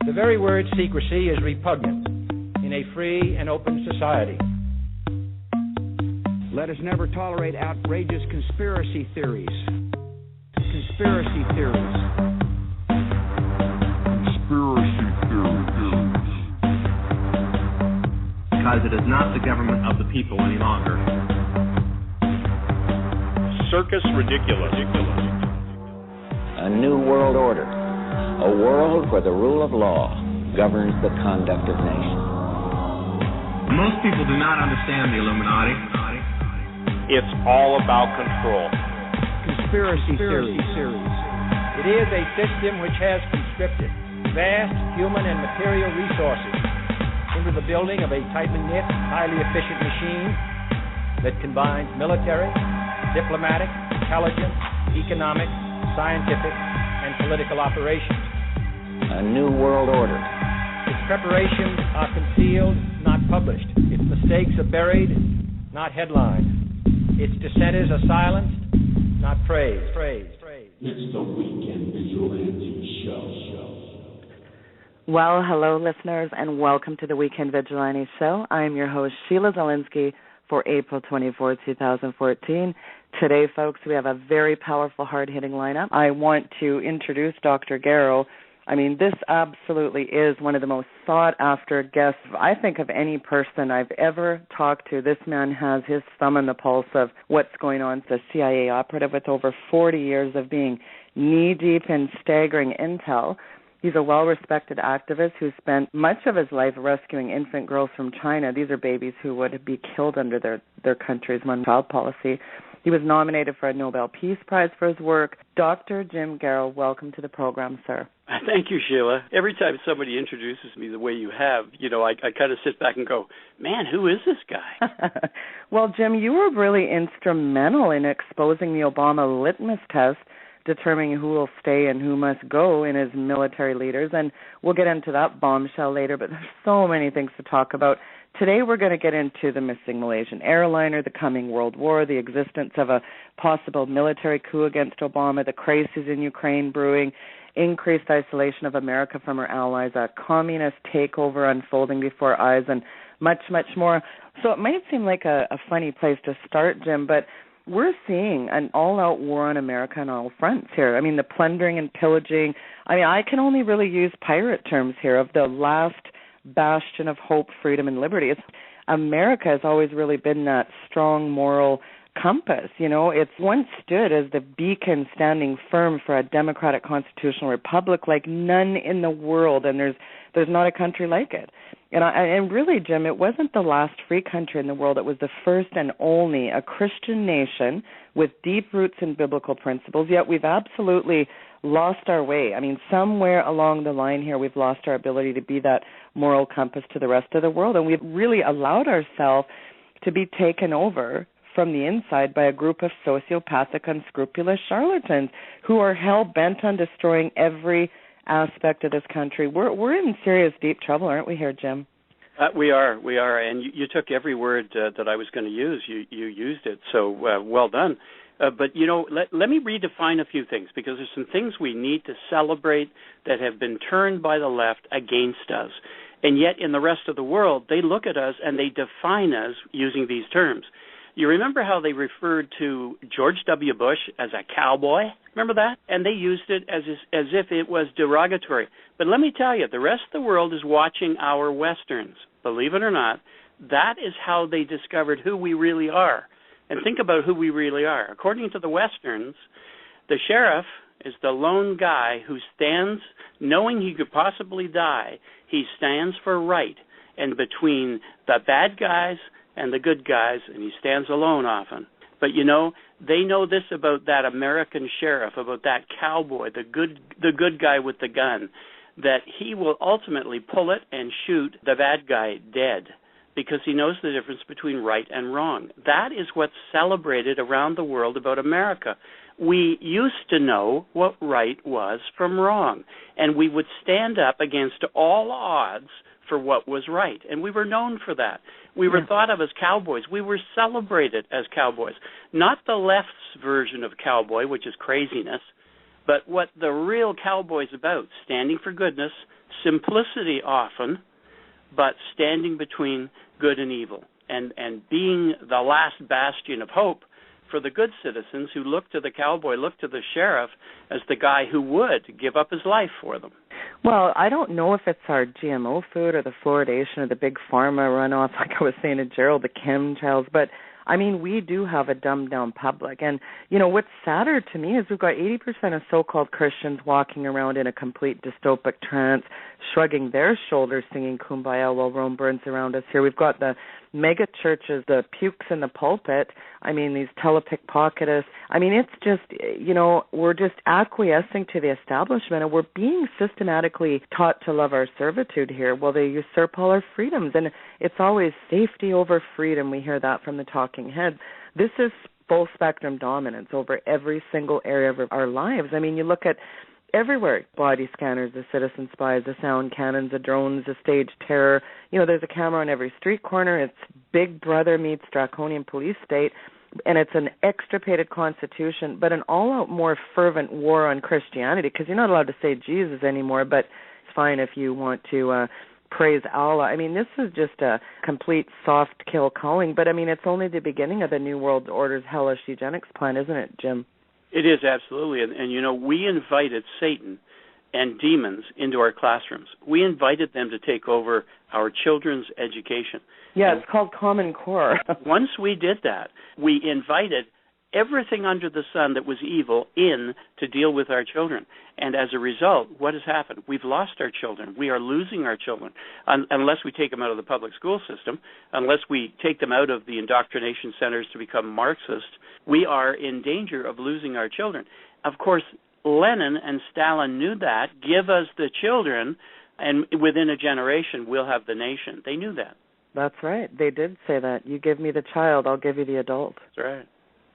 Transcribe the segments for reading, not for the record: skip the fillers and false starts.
The very word secrecy is repugnant in a free and open society. Let us never tolerate outrageous conspiracy theories. Conspiracy theories. Conspiracy theories. Because it is not the government of the people any longer. Circus ridiculous. A new world order. A world where the rule of law governs the conduct of nations. Most people do not understand the Illuminati. It's all about control. Conspiracy theories. It is a system which has conscripted vast human and material resources into the building of a tightly knit, highly efficient machine that combines military, diplomatic, intelligence, economic, scientific, and political operations. A new world order. Its preparations are concealed, not published. Its mistakes are buried, not headlined. Its dissenters are silenced, not praised. It's the Weekend Vigilante Show. Well, hello, listeners, and welcome to the Weekend Vigilante Show. I'm your host, Sheila Zilinsky, for April 24, 2014. Today, folks, we have a very powerful, hard-hitting lineup. I want to introduce Dr. Garrow. I mean, this absolutely is one of the most sought-after guests, I think, of any person I've ever talked to. This man has his thumb on the pulse of what's going on. He's a CIA operative with over 40 years of being knee-deep in staggering intel. He's a well-respected activist who spent much of his life rescuing infant girls from China. These are babies who would be killed under their country's one-child policy. He was nominated for a Nobel Peace Prize for his work. Dr. Jim Garrow, welcome to the program, sir. Thank you, Sheila. Every time somebody introduces me the way you have, I kind of sit back and go, man, who is this guy? Well, Jim, you were really instrumental in exposing the Obama litmus test, determining who will stay and who must go in his military leaders. And we'll get into that bombshell later, but there's so many things to talk about. Today we're going to get into the missing Malaysian airliner, the coming World War, the existence of a possible military coup against Obama, the crisis in Ukraine brewing, increased isolation of America from her allies, a communist takeover unfolding before our eyes, and much, much more. So it might seem like a funny place to start, Jim, but we're seeing an all-out war on America on all fronts here. I mean, the plundering and pillaging. I mean, I can only really use pirate terms here of the last bastion of hope, freedom, and liberty. America has always really been that strong moral compass. It's once stood as the beacon standing firm for a democratic constitutional republic like none in the world, and there's not a country like it. And really, Jim, it wasn't the last free country in the world. It was the first and only a Christian nation with deep roots in biblical principles, yet we've absolutely lost our way. I mean, somewhere along the line here, we've lost our ability to be that moral compass to the rest of the world, and we've really allowed ourselves to be taken over from the inside by a group of sociopathic, unscrupulous charlatans who are hell-bent on destroying every aspect of this country. We're in serious, deep trouble, aren't we here, Jim? We are, and you took every word that I was going to use. You used it, so well done. But, let me redefine a few things, because there's some things we need to celebrate that have been turned by the left against us. And yet in the rest of the world, they look at us and they define us using these terms. You remember how they referred to George W. Bush as a cowboy? Remember that? And they used it as if it was derogatory. But let me tell you, the rest of the world is watching our Westerns. Believe it or not, that is how they discovered who we really are. And think about who we really are. According to the Westerns, the sheriff is the lone guy who stands, knowing he could possibly die, he stands for right. And between the bad guys and the good guys, and he stands alone often. But they know this about that American sheriff, about that cowboy, the good guy with the gun, that he will ultimately pull it and shoot the bad guy dead, because he knows the difference between right and wrong. That is what's celebrated around the world about America. We used to know what right was from wrong, and we would stand up against all odds for what was right, and we were known for that. We were thought of as cowboys. We were celebrated as cowboys, not the left's version of cowboy, which is craziness, But what the real cowboy's about, standing for goodness, simplicity often, but standing between good and evil, and being the last bastion of hope for the good citizens who look to the cowboy, look to the sheriff as the guy who would give up his life for them. Well, I don't know if it's our GMO food or the fluoridation or the big pharma runoff, like I was saying to Gerald, the chemtrails, but I mean, we do have a dumbed-down public. And, you know, what's sadder to me is we've got 80% of so-called Christians walking around in a complete dystopic trance, shrugging their shoulders, singing Kumbaya while Rome burns around us here. We've got the mega churches, the pukes in the pulpit. I mean, these telepickpocketists. I mean, it's just, you know, we're just acquiescing to the establishment, and we're being systematically taught to love our servitude here while they usurp all our freedoms. And it's always safety over freedom. We hear that from the talking heads. This is full spectrum dominance over every single area of our lives. I mean, you look at everywhere, body scanners, the citizen spies, the sound cannons, the drones, the staged terror. You know, there's a camera on every street corner. It's Big Brother meets draconian police state, and it's an extirpated constitution, but an all-out more fervent war on Christianity, because you're not allowed to say Jesus anymore, but it's fine if you want to praise Allah. I mean, this is just a complete soft kill calling, but I mean, it's only the beginning of the New World Order's hellish eugenics plan, isn't it, Jim? It is, absolutely. And, you know, we invited Satan and demons into our classrooms. We invited them to take over our children's education. Yeah, it's called Common Core. Once we did that, we invited everything under the sun that was evil in to deal with our children. And as a result, what has happened? We've lost our children. We are losing our children unless we take them out of the public school system, unless we take them out of the indoctrination centers to become Marxist. We are in danger of losing our children. Of course, Lenin and Stalin knew that. Give us the children, and within a generation, we'll have the nation. They knew that. That's right. They did say that. You give me the child, I'll give you the adult. That's right.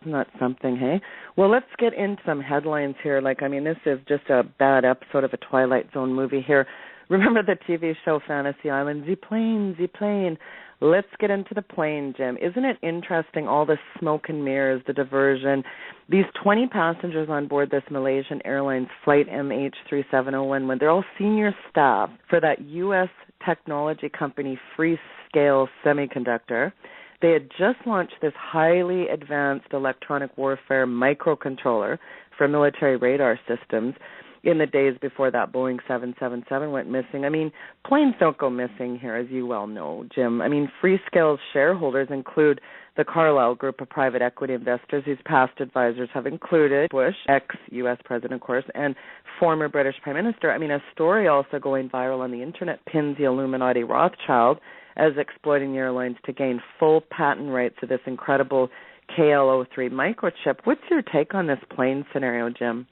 Isn't that something, hey? Well, let's get into some headlines here. Like, I mean, this is just a bad episode of a Twilight Zone movie here. Remember the TV show Fantasy Island? The plane. Let's get into the plane, Jim. Isn't it interesting, all the smoke and mirrors, the diversion? These 20 passengers on board this Malaysian Airlines flight MH370, when they're all senior staff for that U.S. technology company Freescale Semiconductor. They had just launched this highly advanced electronic warfare microcontroller for military radar systems in the days before that Boeing 777 went missing. I mean, planes don't go missing here, as you well know, Jim. I mean, Freescale's shareholders include the Carlyle Group of private equity investors, whose past advisors have included Bush, ex-U.S. president, of course, and former British Prime Minister. I mean, a story also going viral on the Internet pins the Illuminati Rothschild as exploiting the airlines to gain full patent rights to this incredible KL03 microchip. What's your take on this plane scenario, Jim?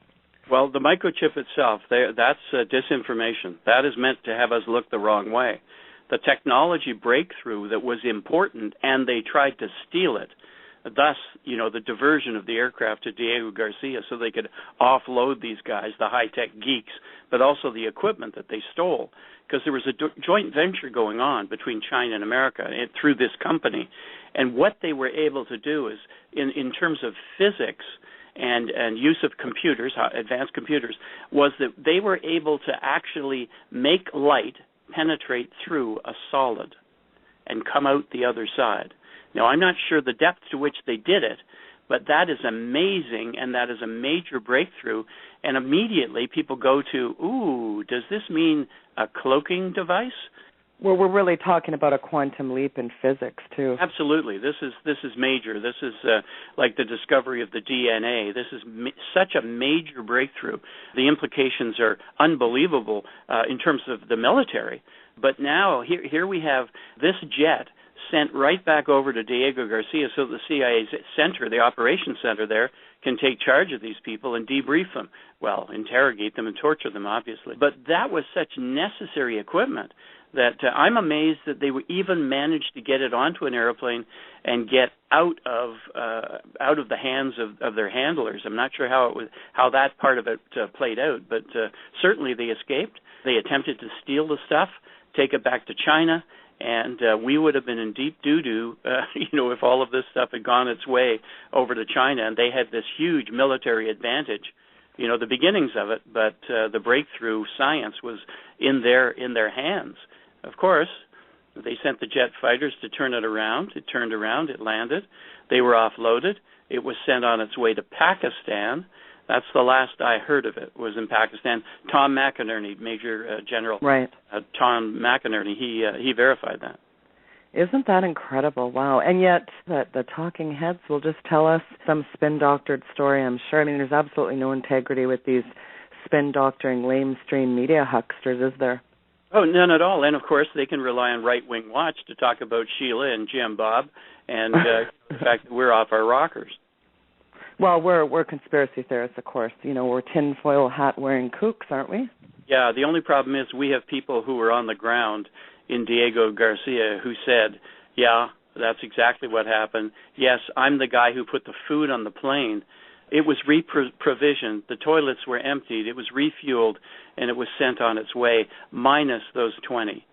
Well, the microchip itself, that's disinformation. That is meant to have us look the wrong way. The technology breakthrough that was important, and they tried to steal it. Thus, you know, the diversion of the aircraft to Diego Garcia so they could offload these guys, the high-tech geeks, but also the equipment that they stole, because there was a joint venture going on between China and America through this company. And what they were able to do is, in terms of physics and use of computers, advanced computers, was that they were able to actually make light penetrate through a solid and come out the other side. Now, I'm not sure the depth to which they did it, but that is amazing, and that is a major breakthrough. And immediately people go to, ooh, does this mean a cloaking device? Well, we're really talking about a quantum leap in physics, too. Absolutely. This is major. This is like the discovery of the DNA. This is such a major breakthrough. The implications are unbelievable in terms of the military. But now here we have this jet sent right back over to Diego Garcia so the CIA center, the operations center there, can take charge of these people and debrief them. Well, interrogate them and torture them, obviously. But that was such necessary equipment that I'm amazed that they even managed to get it onto an airplane and get out of the hands of their handlers. I'm not sure how that part of it played out, but certainly they escaped. They attempted to steal the stuff, take it back to China, and we would have been in deep doo-doo, if all of this stuff had gone its way over to China, and they had this huge military advantage the beginnings of it, but the breakthrough science was in their hands. Of course, they sent the jet fighters to turn it around. It turned around. It landed. They were offloaded. It was sent on its way to Pakistan. That's the last I heard of it, was in Pakistan. Tom McInerney, Major General Tom McInerney, he verified that. Isn't that incredible? Wow. And yet the talking heads will just tell us some spin-doctored story, I'm sure. I mean, there's absolutely no integrity with these spin-doctoring, lamestream media hucksters, is there? Oh, none at all. And, of course, they can rely on Right Wing Watch to talk about Sheila and Jim Bob and the fact that we're off our rockers. Well, we're conspiracy theorists, of course. We're tinfoil hat-wearing kooks, aren't we? Yeah, the only problem is we have people who were on the ground in Diego Garcia who said, yeah, that's exactly what happened. Yes, I'm the guy who put the food on the plane. It was re-provisioned. The toilets were emptied. It was refueled, and it was sent on its way, minus those 20.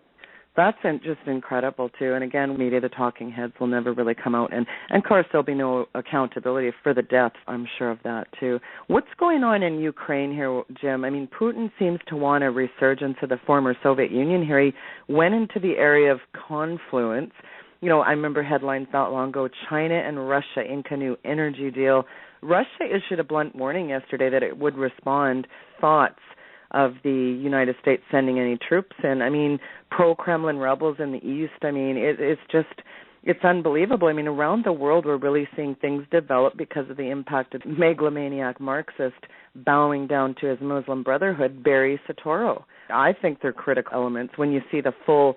That's just incredible, too. And again, media, the talking heads will never really come out. And of course, there'll be no accountability for the deaths. I'm sure of that, too. What's going on in Ukraine here, Jim? I mean, Putin seems to want a resurgence of the former Soviet Union here. He went into the area of confluence. I remember headlines not long ago, China and Russia ink a new energy deal. Russia issued a blunt warning yesterday that it would respond thoughts of the United States sending any troops in. I mean, pro-Kremlin rebels in the East, I mean, it's unbelievable. I mean, around the world we're really seeing things develop because of the impact of megalomaniac Marxist bowing down to his Muslim Brotherhood, Barry Soetoro. I think they're critical elements when you see the full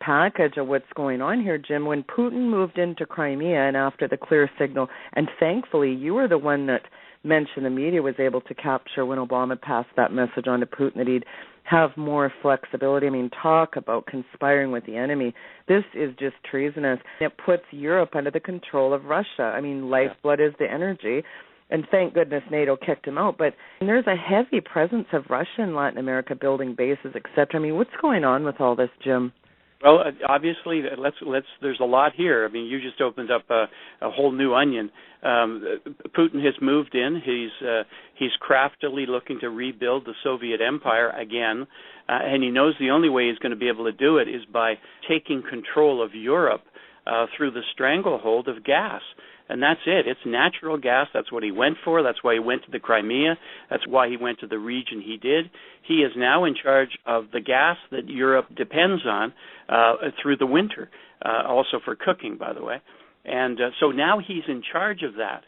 package of what's going on here, Jim. When Putin moved into Crimea and after the clear signal, and thankfully you were the one that mentioned the media was able to capture when Obama passed that message on to Putin that he'd have more flexibility. I mean, talk about conspiring with the enemy. This is just treasonous. It puts Europe under the control of Russia. I mean, lifeblood is the energy. And thank goodness NATO kicked him out. But there's a heavy presence of Russia in Latin America building bases, etc. I mean, what's going on with all this, Jim? Well, obviously, there's a lot here. I mean, you just opened up a whole new onion. Putin has moved in. He's craftily looking to rebuild the Soviet Empire again, and he knows the only way he's going to be able to do it is by taking control of Europe through the stranglehold of gas. And that's it. It's natural gas. That's what he went for. That's why he went to the Crimea. That's why he went to the region he did. He is now in charge of the gas that Europe depends on through the winter, also for cooking, by the way. And so now he's in charge of that.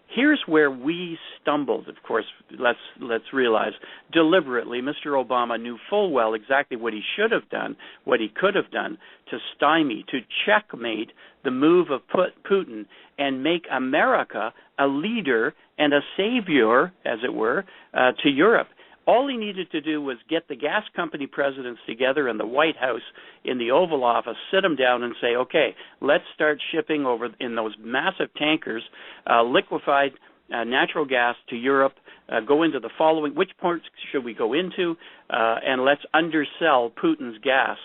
Here's where we stumbled, of course, let's realize, deliberately. Mr. Obama knew full well exactly what he should have done, what he could have done to stymie, to checkmate the move of Putin and make America a leader and a savior, as it were, to Europe. All he needed to do was get the gas company presidents together in the White House, in the Oval Office, sit them down and say, okay, let's start shipping over in those massive tankers liquefied natural gas to Europe, go into the following, which ports should we go into, and let's undersell Putin's gas,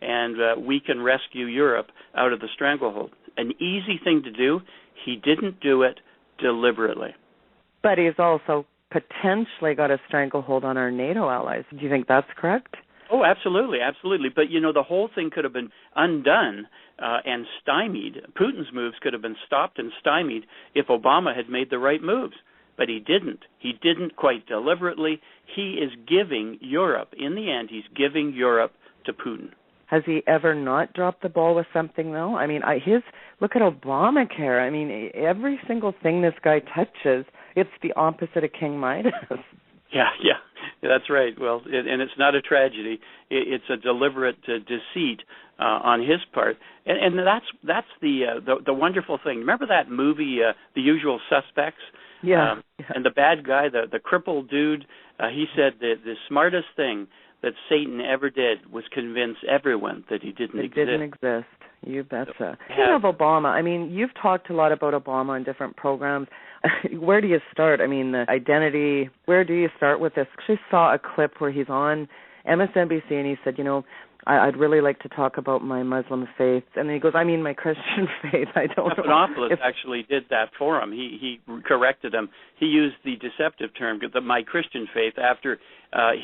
and we can rescue Europe out of the stranglehold. An easy thing to do. He didn't do it deliberately. But he's also potentially got a stranglehold on our NATO allies. Do you think that's correct? Oh, absolutely, absolutely. But, the whole thing could have been undone and stymied. Putin's moves could have been stopped and stymied if Obama had made the right moves. But he didn't. He didn't quite deliberately. He is giving Europe, in the end, he's giving Europe to Putin. Has he ever not dropped the ball with something, though? I mean, look at Obamacare. I mean, every single thing this guy touches, it's the opposite of King Midas. Yeah, that's right. Well, and it's not a tragedy. It's a deliberate deceit on his part, and that's the wonderful thing. Remember that movie, The Usual Suspects? Yeah. And the bad guy, the crippled dude, he said that the smartest thing that Satan ever did was convince everyone that he didn't exist. It didn't exist. You betcha. Speaking of Obama, I mean, you've talked a lot about Obama on different programs. Where do you start? I mean, the identity, where do you start with this? I actually saw a clip where he's on MSNBC, and he said, I'd really like to talk about my Muslim faith. And then he goes, I mean my Christian faith. I don't know. Stephanopoulos actually did that for him. He corrected him. He used the deceptive term, my Christian faith, after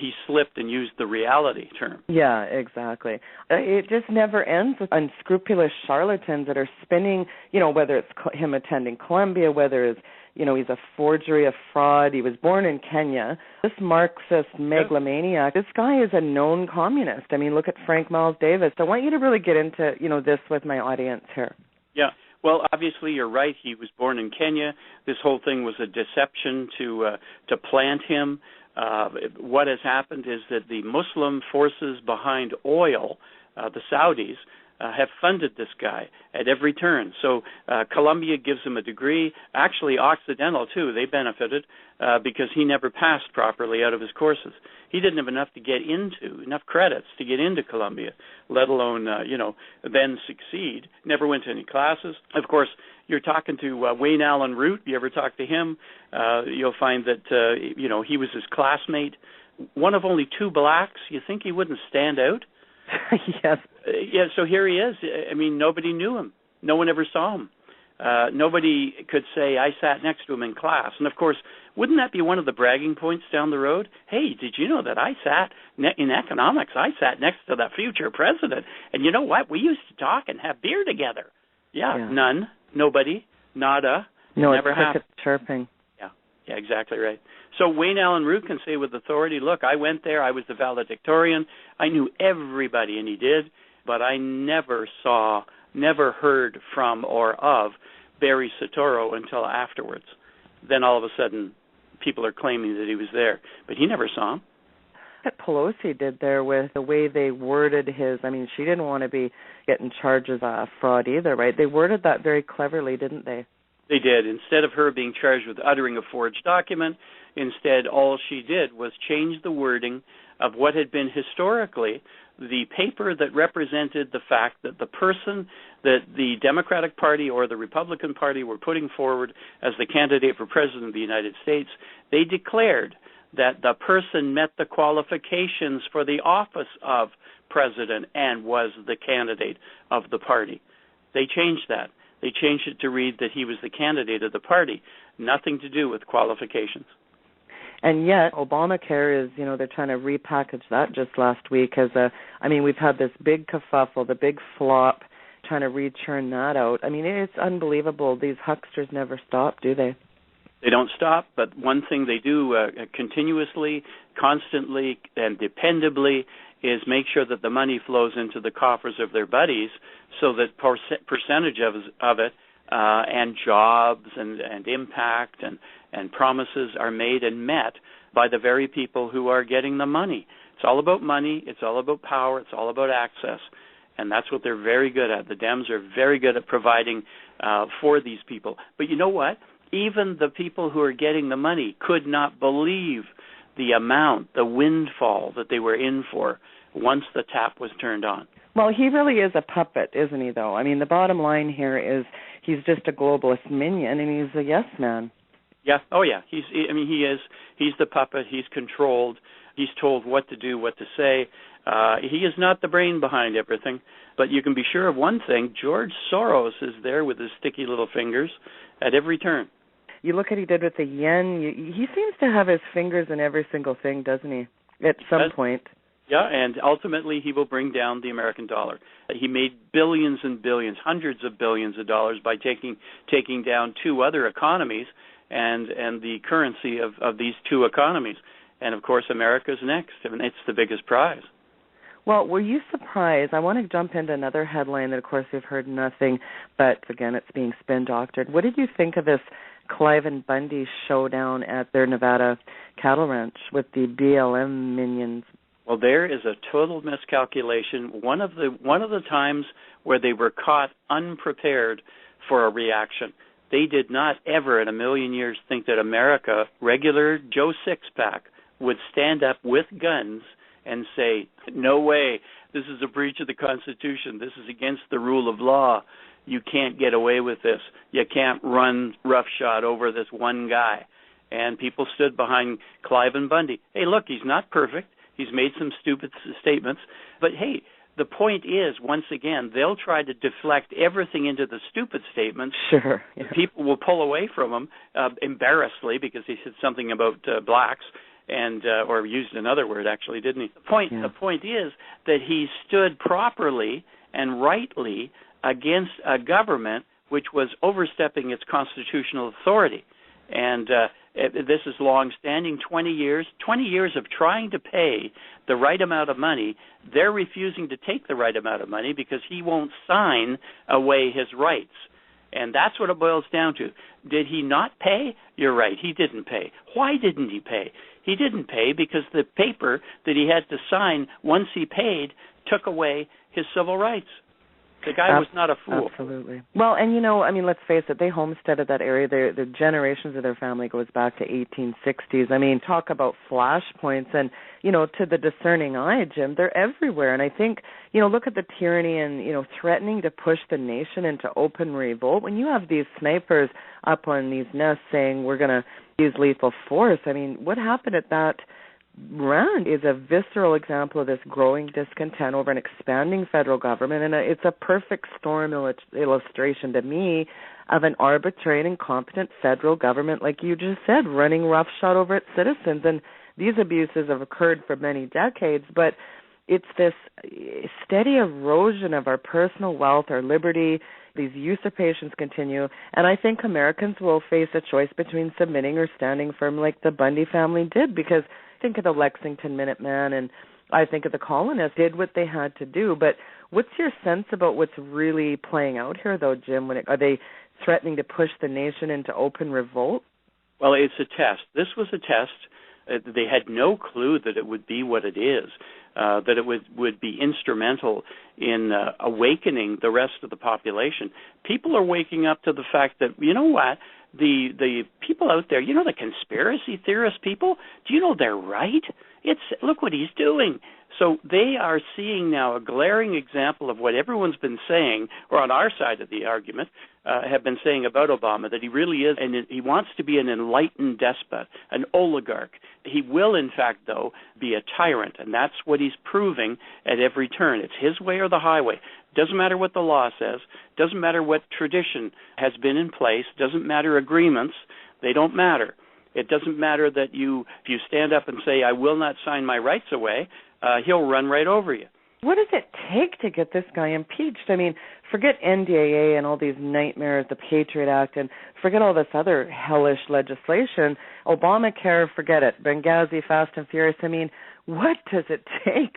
he slipped and used the reality term. Yeah, exactly. It just never ends with unscrupulous charlatans that are spinning, whether it's him attending Columbia, whether it's, he's a forgery, a fraud. He was born in Kenya. This Marxist megalomaniac, this guy is a known communist. I mean, look at Frank Miles Davis. I want you to really get into, this with my audience here. Yeah. Well, obviously, you're right. He was born in Kenya. This whole thing was a deception to plant him. What has happened is that the Muslim forces behind oil, the Saudis, have funded this guy at every turn. So Columbia gives him a degree. Actually, Occidental, too, they benefited because he never passed properly out of his courses. He didn't have enough credits to get into Columbia, let alone, then succeed. Never went to any classes. Of course, you're talking to Wayne Allen Root. You ever talk to him, you'll find that, he was his classmate. One of only two blacks. You think he wouldn't stand out? Yes. Yeah, so here he is. I mean, nobody knew him. No one ever saw him. Nobody could say, I sat next to him in class. And, of course, wouldn't that be one of the bragging points down the road? Hey, did you know that I sat in economics? I sat next to the future president. And you know what? We used to talk and have beer together. Yeah. None. Nobody. Nada. No, never it's happened. Chirping. Yeah, exactly right. So Wayne Allen Root can say with authority, look, I went there, I was the valedictorian, I knew everybody, and he did, but I never heard from or of Barry Soetoro until afterwards. Then all of a sudden, people are claiming that he was there, but he never saw him. What Pelosi did there with the way they worded she didn't want to be getting charges of fraud either, right? They worded that very cleverly, didn't they? They did. Instead of her being charged with uttering a forged document, instead all she did was change the wording of what had been historically the paper that represented the fact that the person that the Democratic Party or the Republican Party were putting forward as the candidate for President of the United States, they declared that the person met the qualifications for the office of president and was the candidate of the party. They changed that. They changed it to read that he was the candidate of the party, nothing to do with qualifications. And yet, Obamacare is, they're trying to repackage that just last week as we've had this big kerfuffle, the big flop, trying to re-churn that out. I mean, it's unbelievable. These hucksters never stop, do they? They don't stop, but one thing they do continuously, constantly, and dependably is make sure that the money flows into the coffers of their buddies so that percentage of it and jobs and impact and promises are made and met by the very people who are getting the money. It's all about money. It's all about power. It's all about access. And that's what they're very good at. The Dems are very good at providing for these people. But you know what? Even the people who are getting the money could not believe the amount, the windfall that they were in for once the tap was turned on. Well, he really is a puppet, isn't he, though? I mean, the bottom line here is he's just a globalist minion, and he's a yes man. Yeah. Oh, yeah. He is. He's the puppet. He's controlled. He's told what to do, what to say. He is not the brain behind everything. But you can be sure of one thing. George Soros is there with his sticky little fingers at every turn. You look at what he did with the yen. He seems to have his fingers in every single thing, doesn't he, at some point? Yeah, and ultimately he will bring down the American dollar. He made billions and billions, hundreds of billions of dollars by taking down two other economies and the currency of these two economies. And, of course, America's next. I mean, it's the biggest prize. Well, were you surprised? I want to jump into another headline that, of course, we've heard nothing, but, again, it's being spin-doctored. What did you think of this Clive and Bundy showdown at their Nevada cattle ranch with the BLM minions? Well, there is a total miscalculation. One of the times where they were caught unprepared for a reaction. They did not ever in a million years think that America, regular Joe Sixpack, would stand up with guns and say, no way, this is a breach of the Constitution. This is against the rule of law. You can't get away with this. You can't run roughshod over this one guy. And people stood behind Clive and Bundy. Hey, look, he's not perfect. He's made some stupid statements. But, hey, the point is, once again, they'll try to deflect everything into the stupid statements. Sure. Yeah. People will pull away from him embarrassedly because he said something about blacks and or used another word, actually, didn't he? The point is that he stood properly and rightly against a government which was overstepping its constitutional authority. And this is long-standing, 20 years of trying to pay the right amount of money. They're refusing to take the right amount of money because he won't sign away his rights. And that's what it boils down to. Did he not pay? You're right, he didn't pay. Why didn't he pay? He didn't pay because the paper that he had to sign once he paid took away his civil rights. The guy was not a fool. Absolutely. Well, and let's face it, they homesteaded that area. The generations of their family goes back to 1860s. Talk about flashpoints and, to the discerning eye, Jim, they're everywhere. And I think, look at the tyranny and, threatening to push the nation into open revolt. When you have these snipers up on these nests saying we're going to use lethal force, what happened at that run is a visceral example of this growing discontent over an expanding federal government, and it's a perfect storm illustration to me of an arbitrary and incompetent federal government, like you just said, running roughshod over its citizens. And these abuses have occurred for many decades, but it's this steady erosion of our personal wealth, our liberty. These usurpations continue, and I think Americans will face a choice between submitting or standing firm like the Bundy family did, because think of the Lexington Minuteman, and I think of the colonists did what they had to do. But what's your sense about what's really playing out here, though, Jim? Are they threatening to push the nation into open revolt? Well, it's a test. This was a test. They had no clue that it would be what it is, that it would be instrumental in awakening the rest of the population. People are waking up to the fact that, you know what, the people out there, the conspiracy theorist people, do you know they're right? Look what he's doing. So they are seeing now a glaring example of what everyone's been saying, or on our side of the argument, have been saying about Obama, that he really is, and he wants to be an enlightened despot, an oligarch. He will, in fact, though, be a tyrant, and that's what he's proving at every turn. It's his way or the highway. Doesn't matter what the law says. Doesn't matter what tradition has been in place. Doesn't matter agreements. They don't matter. It doesn't matter that if you stand up and say, I will not sign my rights away, he'll run right over you. What does it take to get this guy impeached? Forget NDAA and all these nightmares, the Patriot Act, and forget all this other hellish legislation. Obamacare, forget it. Benghazi, Fast and Furious. What does it take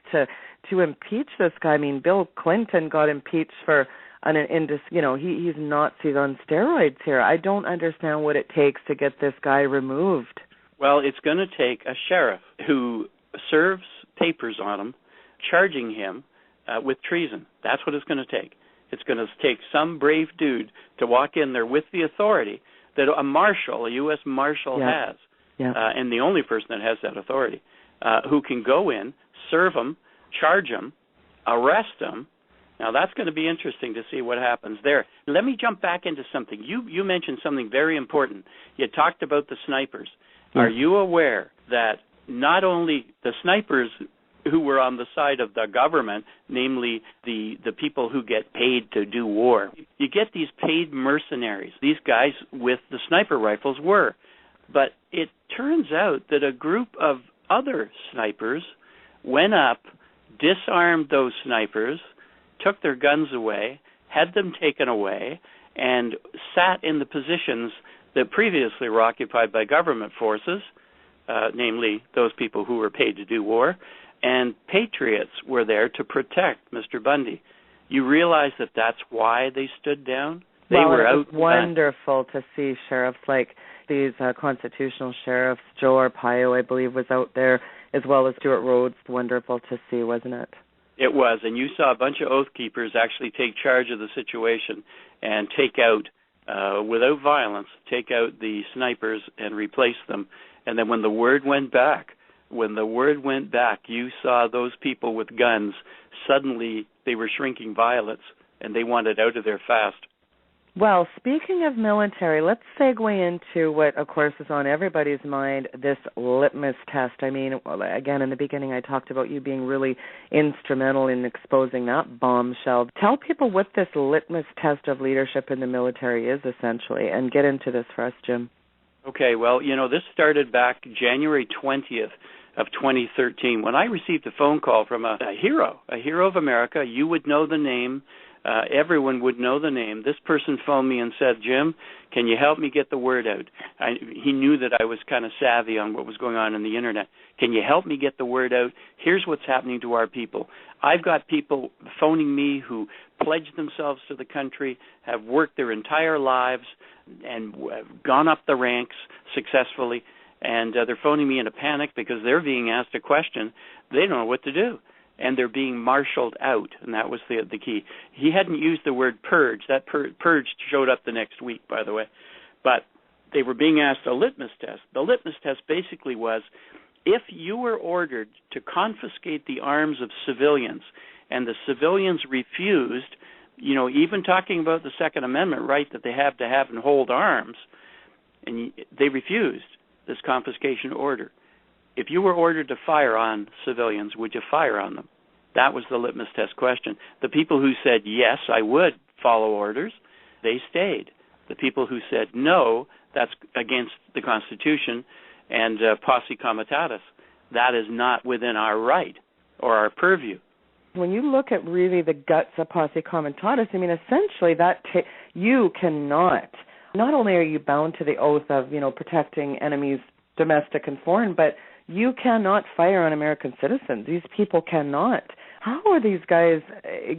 to impeach this guy? Bill Clinton got impeached for he's Nazis on steroids here. I don't understand what it takes to get this guy removed. Well, it's going to take a sheriff who serves papers on him, charging him with treason. That's what it's going to take. It's going to take some brave dude to walk in there with the authority that a U.S. Marshal has, and the only person that has that authority, who can go in, serve him, charge him, arrest him. Now, that's going to be interesting to see what happens there. Let me jump back into something. You mentioned something very important. You talked about the snipers. Are you aware that not only the snipers who were on the side of the government, namely the people who get paid to do war, you get these paid mercenaries. These guys with the sniper rifles were. But it turns out that a group of other snipers went up, disarmed those snipers, took their guns away, had them taken away, and sat in the positions that previously were occupied by government forces, namely those people who were paid to do war, and patriots were there to protect Mr. Bundy. You realize that that's why they stood down? They were out. It was wonderful to see sheriffs like these constitutional sheriffs. Joe Arpaio, I believe, was out there, as well as Stuart Rhodes. Wonderful to see, wasn't it? It was, and you saw a bunch of Oath Keepers actually take charge of the situation and take out, without violence, take out the snipers and replace them. And then when the word went back, you saw those people with guns, suddenly they were shrinking violets, and they wanted out of there fast. Well, speaking of military, let's segue into what, of course, is on everybody's mind, this litmus test. I mean, again, in the beginning, I talked about you being really instrumental in exposing that bombshell. Tell people what this litmus test of leadership in the military is, essentially, and get into this for us, Jim. Okay, well, this started back January 20th of 2013 when I received a phone call from a hero of America. You would know the name. Everyone would know the name. This person phoned me and said, Jim, can you help me get the word out? He knew that I was kind of savvy on what was going on in the Internet. Can you help me get the word out? Here's what's happening to our people. I've got people phoning me who pledged themselves to the country, have worked their entire lives, and gone up the ranks successfully, and they're phoning me in a panic because they're being asked a question. They don't know what to do. And they're being marshaled out, and that was the key. He hadn't used the word purge. That purge showed up the next week, by the way. But they were being asked a litmus test. The litmus test basically was, if you were ordered to confiscate the arms of civilians, and the civilians refused, even talking about the Second Amendment right that they have to have and hold arms, and they refused this confiscation order. If you were ordered to fire on civilians, would you fire on them? That was the litmus test question. The people who said, yes, I would follow orders, they stayed. The people who said, no, that's against the Constitution and posse comitatus, that is not within our right or our purview. When you look at really the guts of posse comitatus, I mean, essentially you cannot, not only are you bound to the oath of, protecting enemies, domestic and foreign, but you cannot fire on American citizens. These people cannot. How are these guys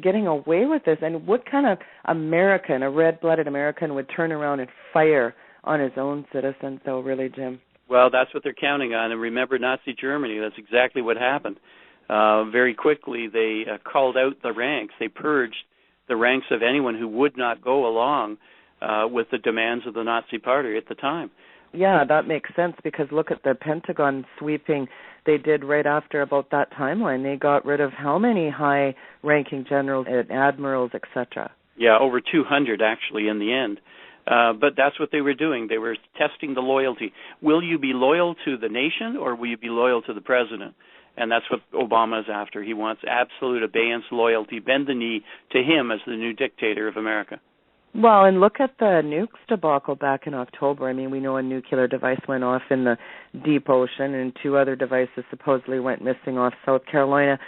getting away with this? And what kind of American, a red-blooded American, would turn around and fire on his own citizens, though, really, Jim? Well, that's what they're counting on. And remember Nazi Germany. That's exactly what happened. Very quickly, they called out the ranks. They purged the ranks of anyone who would not go along with the demands of the Nazi Party at the time. Yeah, that makes sense, because look at the Pentagon sweeping they did right after about that timeline. They got rid of how many high-ranking generals and admirals, etc.? Yeah, over 200 actually in the end. But that's what they were doing. They were testing the loyalty. Will you be loyal to the nation, or will you be loyal to the president? And that's what Obama is after. He wants absolute abeyance, loyalty, bend the knee to him as the new dictator of America. Well, and look at the nukes debacle back in October. I mean, we know a nuclear device went off in the deep ocean, and 2 other devices supposedly went missing off South Carolina.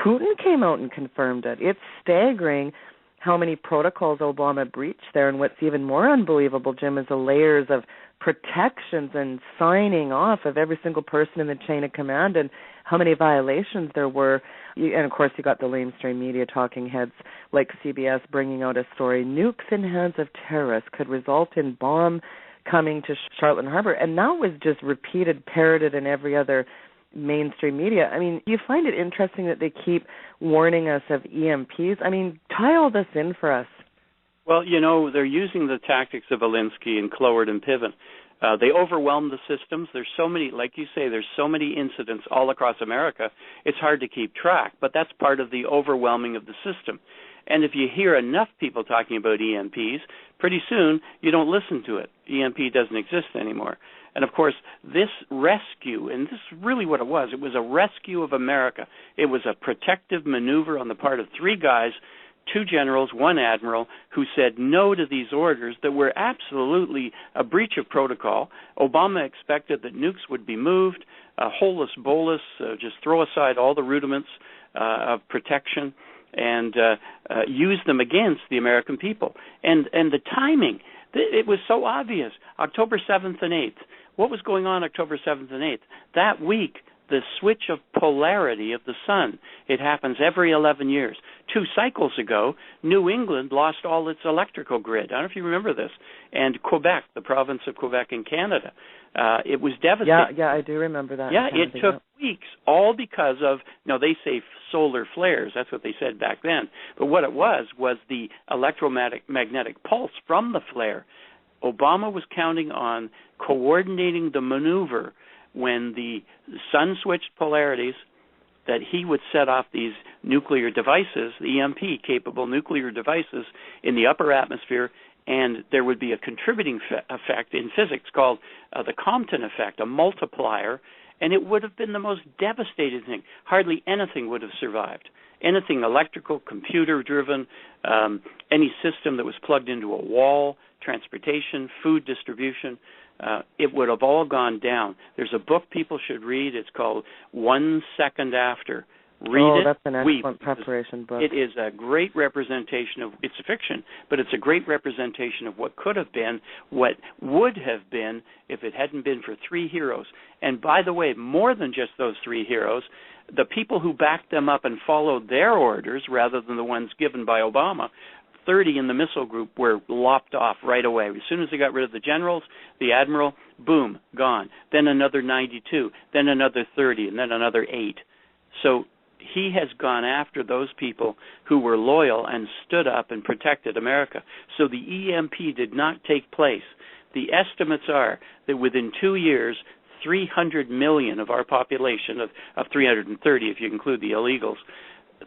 Putin came out and confirmed it. It's staggering how many protocols Obama breached there, and what's even more unbelievable, Jim, is the layers of protections and signing off of every single person in the chain of command, and how many violations there were. And, of course, you got the lamestream media talking heads like CBS bringing out a story, nukes in hands of terrorists could result in bomb coming to Charlotte Harbor. And that was just repeated, parroted in every other mainstream media. I mean, you find it interesting that they keep warning us of EMPs. I mean, tie all this in for us. Well, they're using the tactics of Zilinsky and Cloward and Piven. They overwhelm the systems. There's so many, like you say, there's so many incidents all across America, it's hard to keep track. But that's part of the overwhelming of the system. And if you hear enough people talking about EMPs, pretty soon you don't listen to it. EMP doesn't exist anymore. And, of course, this rescue, and this is really what it was a rescue of America. It was a protective maneuver on the part of 3 guys, 2 generals, 1 admiral, who said no to these orders that were absolutely a breach of protocol. Obama expected that nukes would be moved, holus bolus, just throw aside all the rudiments of protection and use them against the American people. And the timing, it was so obvious. October 7th and 8th. What was going on October 7th and 8th? That week, the switch of polarity of the sun. It happens every 11 years. 2 cycles ago, New England lost all its electrical grid. I don't know if you remember this. And Quebec, the province of Quebec in Canada, it was devastating. Yeah, I do remember that. Yeah, it took weeks, all because of, they say solar flares. That's what they said back then. But what it was the electromagnetic pulse from the flare. Obama was counting on coordinating the maneuver when the sun switched polarities, that he would set off these nuclear devices, the EMP-capable nuclear devices, in the upper atmosphere and there would be a contributing effect in physics called the Compton effect, a multiplier, and it would have been the most devastating thing. Hardly anything would have survived. Anything electrical, computer-driven, any system that was plugged into a wall, transportation, food distribution, it would have all gone down. There's a book people should read. It's called 1 Second After. Read it. That's an excellent preparation book. It is a great representation of, it's fiction, but it's a great representation of what could have been, what would have been if it hadn't been for three heroes. And by the way, more than just those three heroes, the people who backed them up and followed their orders rather than the ones given by Obama, 30 in the missile group were lopped off right away. As soon as they got rid of the generals, the admiral, boom, gone. Then another 92, then another 30, and then another 8. So he has gone after those people who were loyal and stood up and protected America. So the EMP did not take place. The estimates are that within 2 years, 300 million of our population, of 330 if you include the illegals,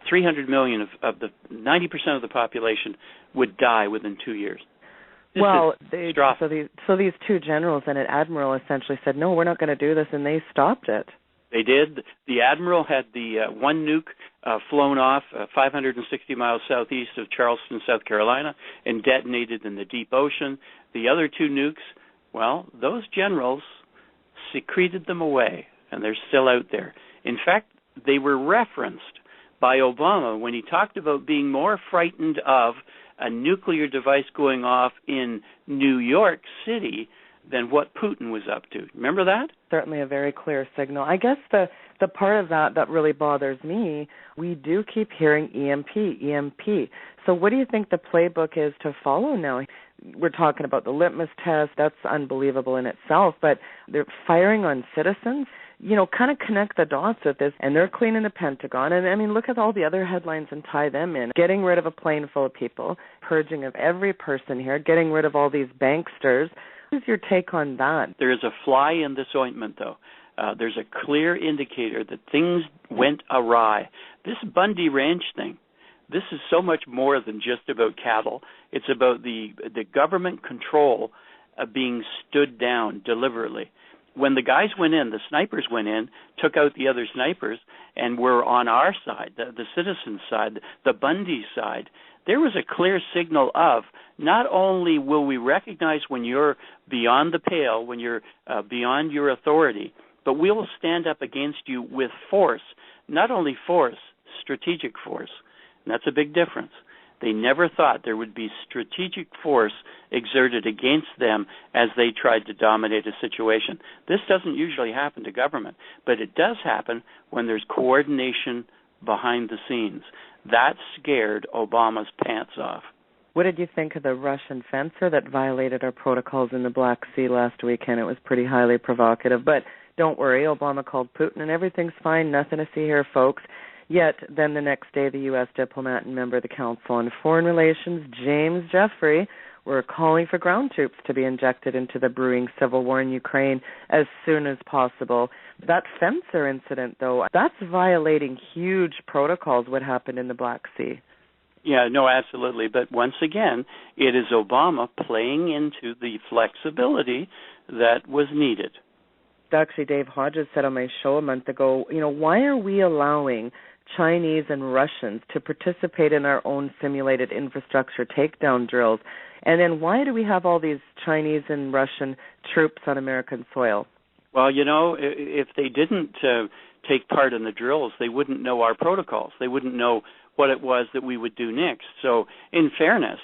300 million of the 90% of the population would die within 2 years. So these two generals and an admiral essentially said, no, we're not going to do this, and they stopped it. They did. The admiral had the one nuke flown off 560 miles southeast of Charleston, South Carolina, and detonated in the deep ocean. The other two nukes, well, those generals secreted them away, and they're still out there. In fact, they were referenced by Obama when he talked about being more frightened of a nuclear device going off in New York City than what Putin was up to. Remember that? Certainly a very clear signal. I guess the part of that really bothers me, we do keep hearing EMP. So what do you think the playbook is to follow now? We're talking about the litmus test. That's unbelievable in itself, but they're firing on citizens. You know, kind of connect the dots with this, and they're cleaning the Pentagon. And, I mean, look at all the other headlines and tie them in. Getting rid of a plane full of people, purging of every person here, getting rid of all these banksters. What is your take on that? There is a fly in this ointment, though. There's a clear indicator that things went awry. This Bundy Ranch thing, this is so much more than just about cattle. It's about the government control being stood down deliberately. When the guys went in, the snipers went in, took out the other snipers, and were on our side, the citizens' side, the Bundy side, there was a clear signal of not only will we recognize when you're beyond the pale, when you're beyond your authority, but we will stand up against you with force, not only force, strategic force. And that's a big difference. They never thought there would be strategic force exerted against them as they tried to dominate a situation. This doesn't usually happen to government, but it does happen when there's coordination behind the scenes. That scared Obama's pants off. What did you think of the Russian fencer that violated our protocols in the Black Sea last weekend? It was pretty highly provocative, but don't worry, Obama called Putin and everything's fine, nothing to see here, folks. Yet, then the next day, the U.S. diplomat and member of the Council on Foreign Relations, James Jeffrey, were calling for ground troops to be injected into the brewing civil war in Ukraine as soon as possible. That fencer incident, though, that's violating huge protocols, what happened in the Black Sea. Yeah, no, absolutely. But once again, it is Obama playing into the flexibility that was needed. Actually, Dave Hodges said on my show a month ago, why are we allowing Chinese and Russians to participate in our own simulated infrastructure takedown drills? And then why do we have all these Chinese and Russian troops on American soil? Well, if they didn't take part in the drills, they wouldn't know our protocols. They wouldn't know what it was that we would do next. So, in fairness,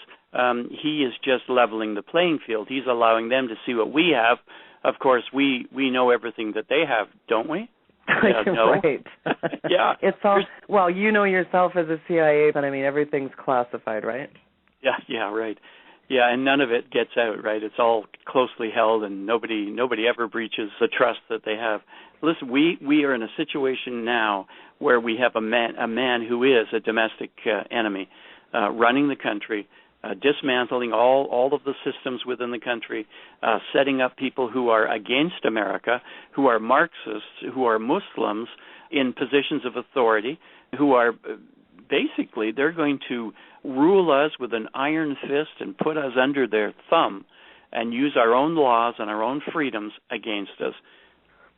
he is just leveling the playing field. He's allowing them to see what we have. Of course, we know everything that they have, don't we? No. Right. Yeah. It's all, well, you know yourself as a CIA, but I mean, everything's classified, right? Yeah, right. Yeah, and none of it gets out, right? It's all closely held, and nobody ever breaches the trust that they have. Listen, we are in a situation now where we have a man who is a domestic enemy running the country, dismantling all of the systems within the country, setting up people who are against America, who are Marxists, who are Muslims in positions of authority, who are basically basically they're going to rule us with an iron fist and put us under their thumb and use our own laws and our own freedoms against us.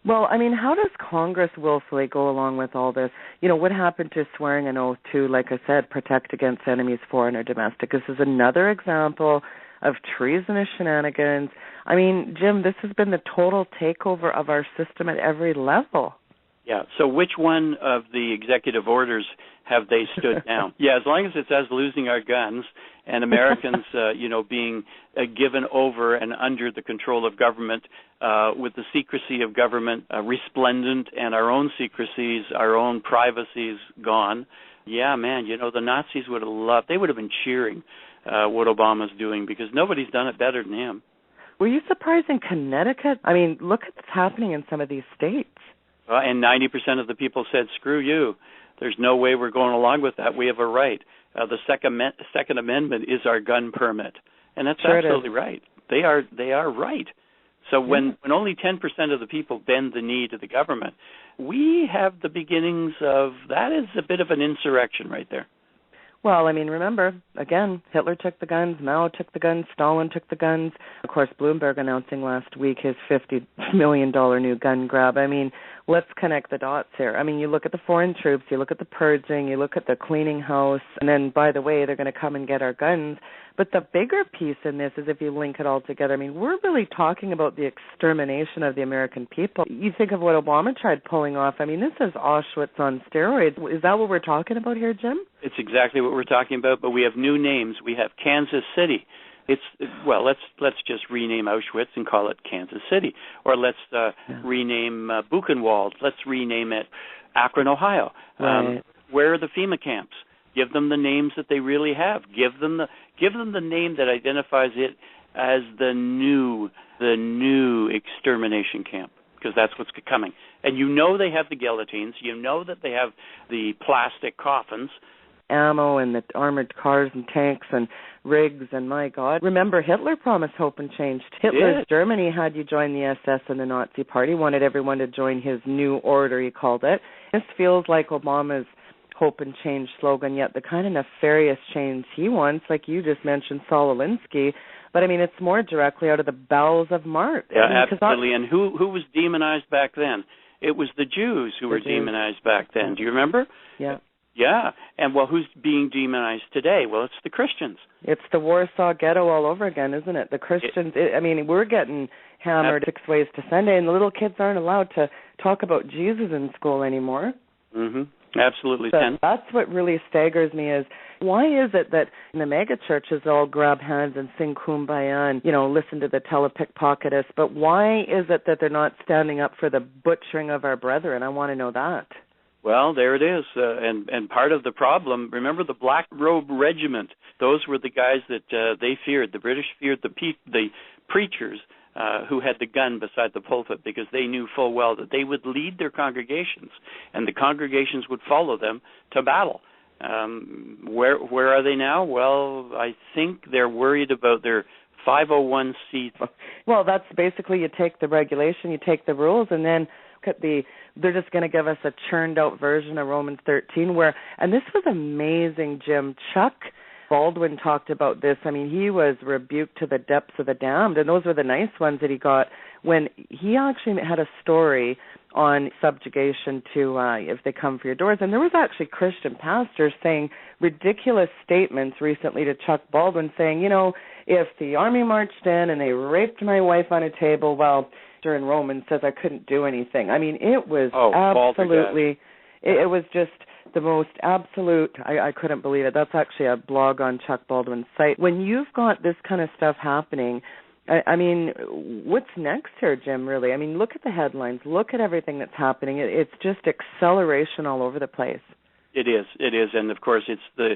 Well, I mean, how does Congress willfully go along with all this? You know, what happened to swearing an oath to, like I said, protect against enemies, foreign or domestic? This is another example of treasonous shenanigans. I mean, Jim, this has been the total takeover of our system at every level. Yeah, so which one of the executive orders have they stood down? Yeah, as long as it's us losing our guns and Americans, being given over and under the control of government, with the secrecy of government resplendent and our own secrecies, our own privacies gone. Yeah, man, the Nazis would have loved, they would have been cheering what Obama's doing because nobody's done it better than him. Were you surprised in Connecticut? I mean, look at what's happening in some of these states. And 90% of the people said, screw you. There's no way we're going along with that. We have a right. The Second Amendment is our gun permit. And that's sure absolutely right. They are right. So when only 10% of the people bend the knee to the government, we have the beginnings of, that is a bit of an insurrection right there. Well, I mean, remember, again, Hitler took the guns, Mao took the guns, Stalin took the guns. Of course, Bloomberg announcing last week his $50 million new gun grab. I mean, let's connect the dots here. I mean, you look at the foreign troops, you look at the purging, you look at the cleaning house, and then, by the way, they're going to come and get our guns. But the bigger piece in this is if you link it all together, I mean, we're really talking about the extermination of the American people. You think of what Obama tried pulling off. I mean, this is Auschwitz on steroids. Is that what we're talking about here, Jim? It's exactly what we're talking about, but we have new names. We have Kansas City. Let's just rename Auschwitz and call it Kansas City, or let's rename Buchenwald. Let's rename it Akron, Ohio. Right. Where are the FEMA camps? Give them the names that they really have. Give them the name that identifies it as the new extermination camp, because that's what's coming. And they have the guillotines. That they have the plastic coffins. Ammo and the armored cars and tanks and rigs, and my God. Remember, Hitler promised hope and change. Hitler's Germany had you join the SS and the Nazi Party, wanted everyone to join his new order, he called it. This feels like Obama's hope and change slogan, yet the kind of nefarious change he wants, like you just mentioned, Zilinsky, but I mean, it's more directly out of the bowels of Marx. Yeah, absolutely. And who was demonized back then? It was the Jews who were demonized back then. Do you remember? Yeah. Yeah, and who's being demonized today? Well, it's the Christians. It's the Warsaw Ghetto all over again, isn't it? The Christians, we're getting hammered 6 ways to Sunday, and the little kids aren't allowed to talk about Jesus in school anymore. Mm-hmm. Absolutely. So that's what really staggers me is, why is it that in the mega churches all grab hands and sing Kumbaya and, listen to the telepickpocketist, but why is it that they're not standing up for the butchering of our brethren? I want to know that. Well, there it is, and part of the problem, remember the Black Robe Regiment, those were the guys that they feared. The British feared the preachers who had the gun beside the pulpit, because they knew full well that they would lead their congregations, and the congregations would follow them to battle. Where are they now? Well, I think they're worried about their 501c. Well, that's basically, you take the regulation, you take the rules, and then they're just going to give us a churned out version of Romans 13 and this was amazing, Jim. Chuck Baldwin talked about this. I mean, he was rebuked to the depths of the damned, and those were the nice ones that he got when he actually had a story on subjugation to if they come for your doors. And there was actually Christian pastors saying ridiculous statements recently to Chuck Baldwin saying, if the army marched in and they raped my wife on a table, well, in Romans says I couldn't do anything. I mean, it was absolutely, it was just the most absolute, I couldn't believe it. That's actually a blog on Chuck Baldwin's site. When you've got this kind of stuff happening, I mean, what's next here, Jim, really? I mean, look at the headlines. Look at everything that's happening. It's just acceleration all over the place. It is. And, of course, it's the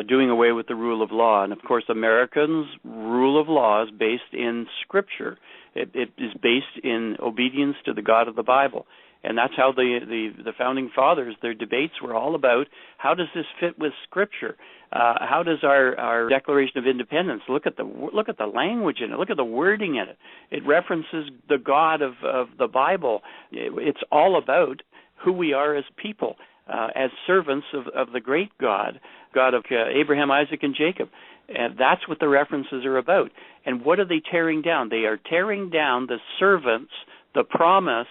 doing away with the rule of law. And, of course, Americans' rule of law is based in Scripture. It is based in obedience to the God of the Bible. And that's how the Founding Fathers, their debates were all about, how does this fit with Scripture? How does our Declaration of Independence, look at the language in it, look at the wording in it. It references the God of the Bible. It's all about who we are as people. as servants of the great God of Abraham, Isaac, and Jacob. And that's what the references are about. And what are they tearing down? They are tearing down the servants, the promise,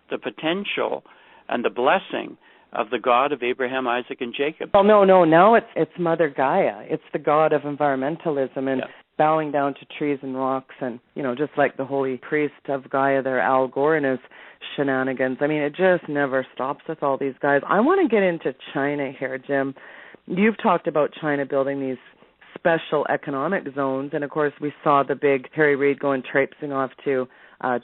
the potential, and the blessing of the God of Abraham, Isaac, and Jacob. Well, no. Now it's Mother Gaia. It's the God of environmentalism and bowing down to trees and rocks, and just like the holy priest of Gaia there, Al Gore, and his shenanigans. I mean, it just never stops with all these guys. I want to get into China here, Jim. You've talked about China building these special economic zones, and of course we saw the big Harry Reid going traipsing off to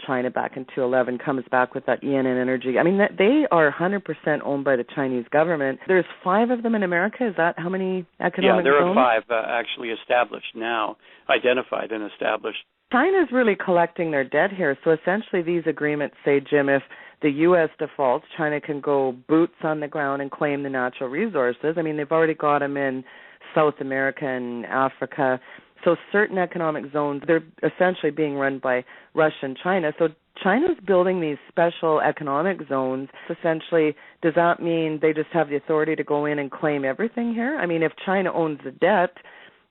China back in 2011, comes back with that ENN Energy. I mean, they are 100% owned by the Chinese government. There's 5 of them in America. Is that how many economic zones? Yeah, there are 5 actually established now, identified and established. China's really collecting their debt here. So essentially these agreements say, Jim, if the U.S. defaults, China can go boots on the ground and claim the natural resources. I mean, they've already got them in South America and Africa. So certain economic zones, they're essentially being run by Russia and China. So China's building these special economic zones. Essentially, does that mean they just have the authority to go in and claim everything here? I mean, if China owns the debt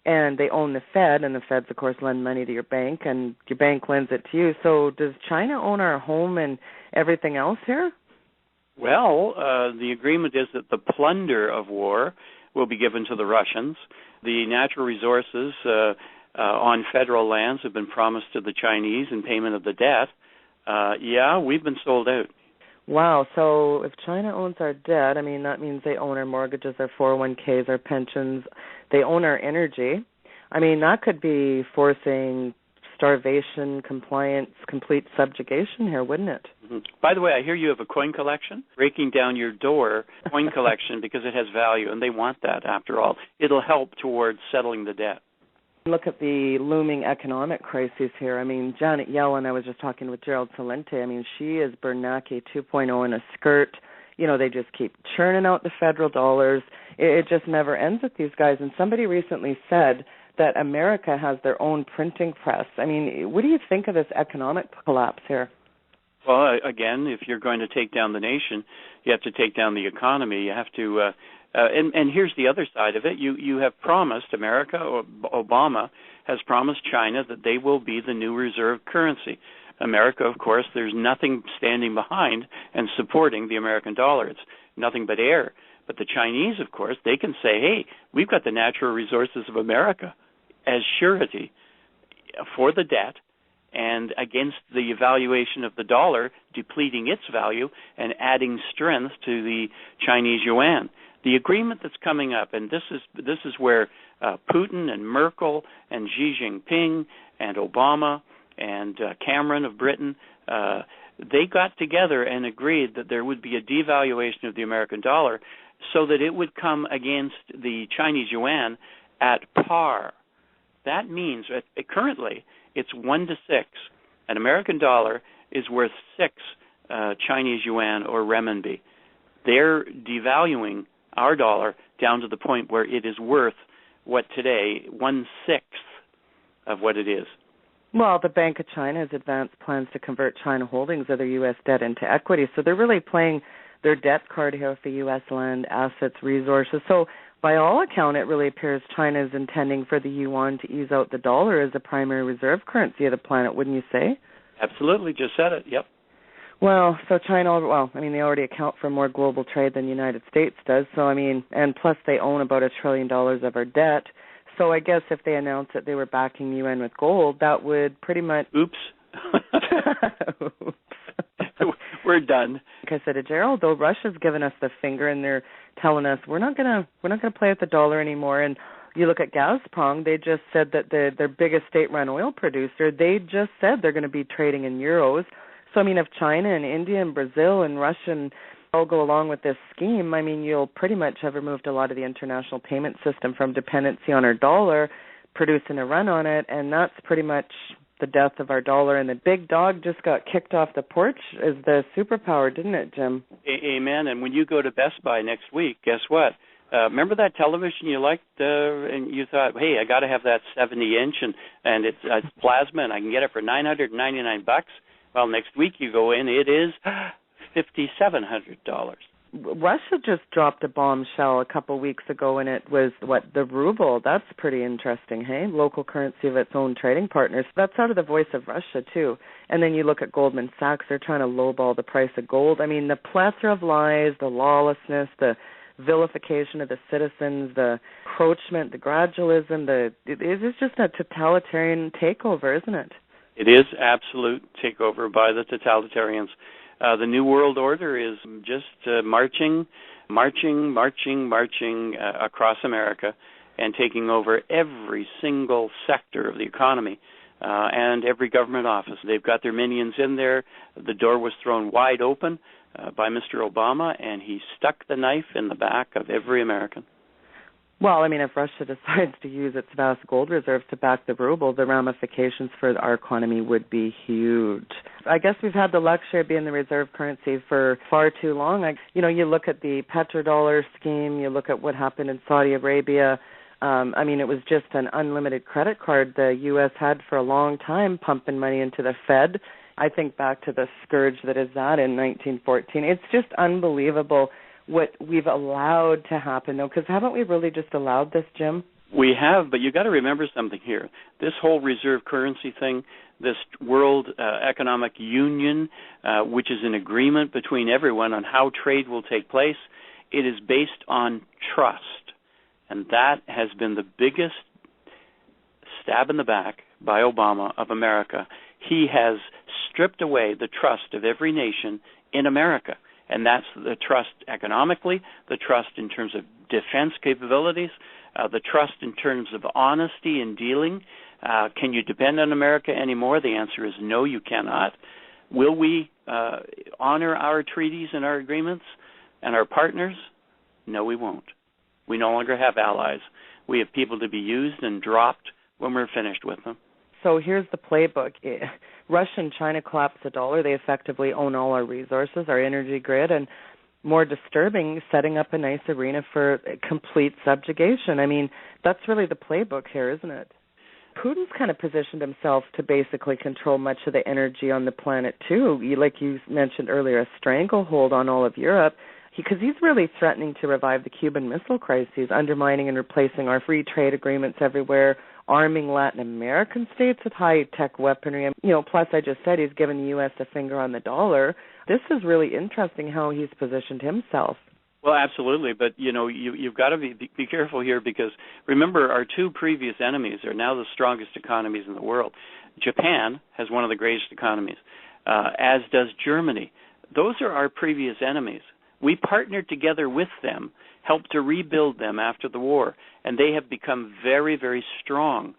and they own the Fed, and the Feds, of course, lend money to your bank, and your bank lends it to you, so does China own our home and everything else here? Well, the agreement is that the plunder of war will be given to the Russians. The natural resources on federal lands have been promised to the Chinese in payment of the debt. We've been sold out. Wow, so if China owns our debt, I mean, that means they own our mortgages, our 401ks, our pensions, they own our energy. I mean, that could be forcing starvation, compliance, complete subjugation here, wouldn't it? Mm-hmm. By the way, I hear you have a coin collection. Breaking down your door, coin collection, because it has value, and they want that after all. It'll help towards settling the debt. Look at the looming economic crisis here. I mean, Janet Yellen, I was just talking with Gerald Celente. I mean, she is Bernanke 2.0 in a skirt. They just keep churning out the federal dollars. It just never ends with these guys. And somebody recently said that America has their own printing press. I mean, what do you think of this economic collapse here? Well, again, if you're going to take down the nation, you have to take down the economy. You have to, and here's the other side of it. You have promised, America, or Obama has promised China that they will be the new reserve currency. America, of course, there's nothing standing behind and supporting the American dollar. It's nothing but air. But the Chinese, of course, they can say, hey, we've got the natural resources of America as surety for the debt and against the evaluation of the dollar depleting its value and adding strength to the Chinese yuan. The agreement that's coming up, and this is where Putin and Merkel and Xi Jinping and Obama and Cameron of Britain, they got together and agreed that there would be a devaluation of the American dollar so that it would come against the Chinese yuan at par. That means currently it's 1 to 6. An American dollar is worth 6 Chinese yuan or renminbi. They're devaluing our dollar down to the point where it is worth what today 1/6 of what it is. Well, the Bank of China has advanced plans to convert China holdings of their U.S. debt into equity. So they're really playing their debt card here with the U.S. land, assets, resources. So by all account, it really appears China is intending for the yuan to ease out the dollar as the primary reserve currency of the planet, wouldn't you say? Absolutely. Just said it. Yep. Well, so China, they already account for more global trade than the United States does. So, and plus they own about $1 trillion of our debt. So I guess if they announced that they were backing UN with gold, that would pretty much... Oops. We're done. Like I said to Gerald, though, Russia's given us the finger, and they're telling us we're not gonna play with the dollar anymore. And you look at Gazprom; they just said that their biggest state-run oil producer, they just said they're going to be trading in euros. So if China and India and Brazil and Russia all go along with this scheme, you'll pretty much have removed a lot of the international payment system from dependency on our dollar, producing a run on it, and that's pretty much the death of our dollar. And the big dog just got kicked off the porch as the superpower, didn't it, Jim? Amen. And when you go to Best Buy next week, guess what? Remember that television you liked, and you thought, hey, I got to have that 70-inch, and it's plasma, and I can get it for $999. Well, next week you go in, it is $5,700. Russia just dropped a bombshell a couple weeks ago, and it was, the ruble. That's pretty interesting, hey? Local currency of its own trading partners. That's out of the voice of Russia, too. And then you look at Goldman Sachs, they're trying to lowball the price of gold. I mean, the plethora of lies, the lawlessness, the vilification of the citizens, the encroachment, the gradualism, it is just a totalitarian takeover, isn't it? It is absolute takeover by the totalitarians. The New World Order is just marching across America and taking over every single sector of the economy and every government office. They've got their minions in there. The door was thrown wide open by Mr. Obama, and he stuck the knife in the back of every American. Well, I mean, if Russia decides to use its vast gold reserves to back the ruble, the ramifications for our economy would be huge. I guess we've had the luxury of being the reserve currency for far too long. You look at the petrodollar scheme, you look at what happened in Saudi Arabia. I mean, it was just an unlimited credit card the U.S. had for a long time, pumping money into the Fed. I think back to the scourge that is that in 1914. It's just unbelievable what we've allowed to happen, though, because haven't we really just allowed this, Jim? We have, but you got to remember something here. This whole reserve currency thing, this World Economic Union, which is an agreement between everyone on how trade will take place, it is based on trust. And that has been the biggest stab in the back by Obama of America. He has stripped away the trust of every nation in America. And that's the trust economically, the trust in terms of defense capabilities, the trust in terms of honesty in dealing. Can you depend on America anymore? The answer is no, you cannot. Will we honor our treaties and our agreements and our partners? No, we won't. We no longer have allies. We have people to be used and dropped when we're finished with them. So here's the playbook. Russia and China collapse the dollar. They effectively own all our resources, our energy grid, and more disturbing, setting up a nice arena for complete subjugation. I mean, that's really the playbook here, isn't it? Putin's kind of positioned himself to basically control much of the energy on the planet, too. Like you mentioned earlier, a stranglehold on all of Europe, because he's really threatening to revive the Cuban Missile Crisis, undermining and replacing our free trade agreements everywhere, arming Latin American states with high-tech weaponry. Plus I just said he's given the U.S. a finger on the dollar. This is really interesting how he's positioned himself. Well, absolutely, but you've got to be careful here, because remember, our two previous enemies are now the strongest economies in the world. Japan has one of the greatest economies, as does Germany. Those are our previous enemies. We partnered together with them, helped to rebuild them after the war, and they have become very, very strong.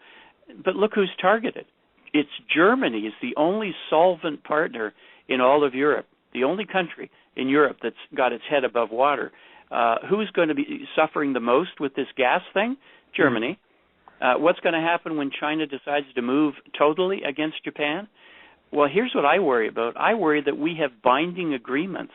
But look who's targeted. It's Germany is the only solvent partner in all of Europe, the only country in Europe that's got its head above water. Who's going to be suffering the most with this gas thing? Germany. What's going to happen when China decides to move totally against Japan? Well, here's what I worry about. I worry that we have binding agreements,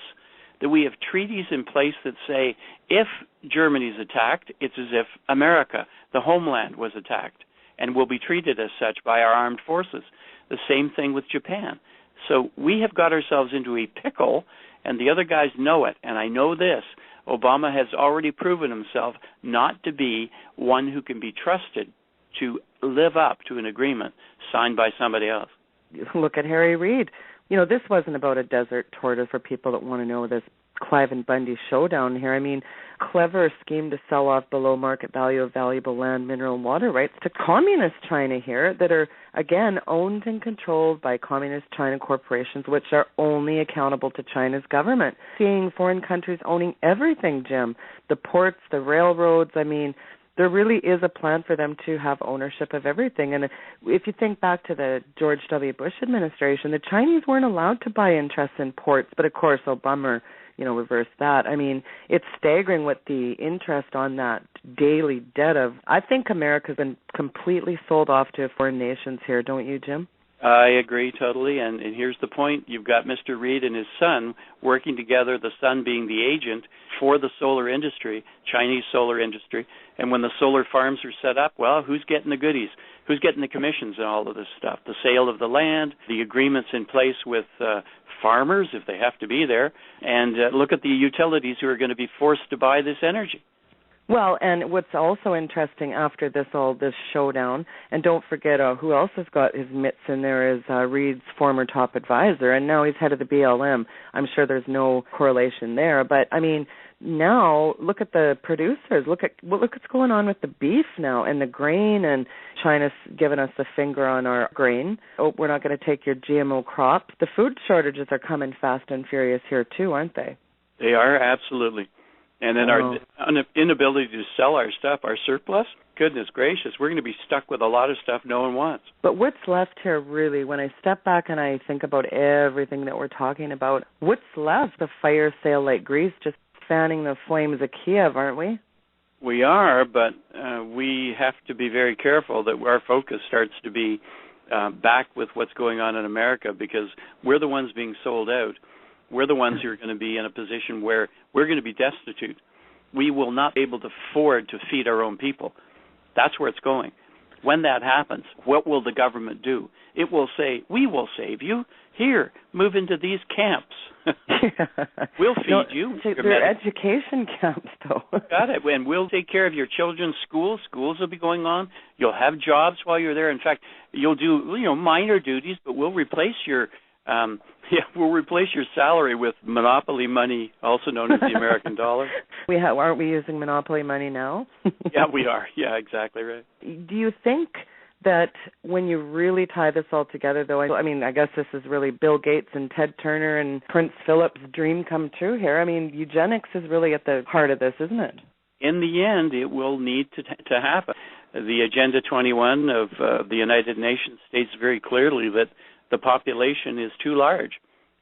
that we have treaties in place that say if Germany's attacked, it's as if America, the homeland, was attacked and will be treated as such by our armed forces. The same thing with Japan. So we have got ourselves into a pickle, and the other guys know it. And I know this. Obama has already proven himself not to be one who can be trusted to live up to an agreement signed by somebody else. Look at Harry Reid. This wasn't about a desert tortoise for people that want to know this Clive and Bundy showdown here. I mean, clever scheme to sell off below market value of valuable land, mineral, and water rights to communist China here that are, again, owned and controlled by communist China corporations, which are only accountable to China's government. Seeing foreign countries owning everything, Jim, the ports, the railroads, I mean, there really is a plan for them to have ownership of everything. And if you think back to the George W. Bush administration, the Chinese weren't allowed to buy interests in ports, but of course Obama, reversed that. I mean, it's staggering what the interest on that daily debt of. I think America's been completely sold off to foreign nations here, don't you, Jim? I agree totally, and here's the point. You've got Mr. Reid and his son working together, the son being the agent for the solar industry, Chinese solar industry, and when the solar farms are set up, well, who's getting the goodies? who's getting the commissions and all of this stuff? The sale of the land, the agreements in place with farmers, if they have to be there, and look at the utilities who are going to be forced to buy this energy. Well, and what's also interesting after this showdown, and don't forget who else has got his mitts in there, is Reid's former top advisor, and now he's head of the BLM. I'm sure there's no correlation there, but I mean, now look at the producers. Look what's going on with the beef now and the grain, and China's given us the finger on our grain. Oh, we're not going to take your GMO crops. The food shortages are coming fast and furious here too, aren't they? They are, absolutely. And then our inability to sell our stuff, our surplus, goodness gracious, we're going to be stuck with a lot of stuff no one wants. But what's left here, really, when I step back and I think about everything that we're talking about, what's left? The fire sale like grease, just fanning the flames of Kiev, aren't we? We are, but we have to be very careful that our focus starts to be back with what's going on in America, because we're the ones being sold out. We're the ones who are going to be in a position where we're going to be destitute. We will not be able to afford to feed our own people. That's where it's going. When that happens, what will the government do? It will say, we will save you. Here, move into these camps. We'll feed you. They're education camps, though. Got it. And we'll take care of your children's schools. Schools will be going on. You'll have jobs while you're there. In fact, you'll do minor duties, but we'll replace your salary with monopoly money, also known as the American dollar. Aren't we using monopoly money now? Yeah, we are. Yeah, exactly right. Do you think that when you really tie this all together, though, I mean, I guess this is really Bill Gates and Ted Turner and Prince Philip's dream come true here. I mean, eugenics is really at the heart of this, isn't it? In the end, it will need to happen. The Agenda 21 of the United Nations states very clearly that the population is too large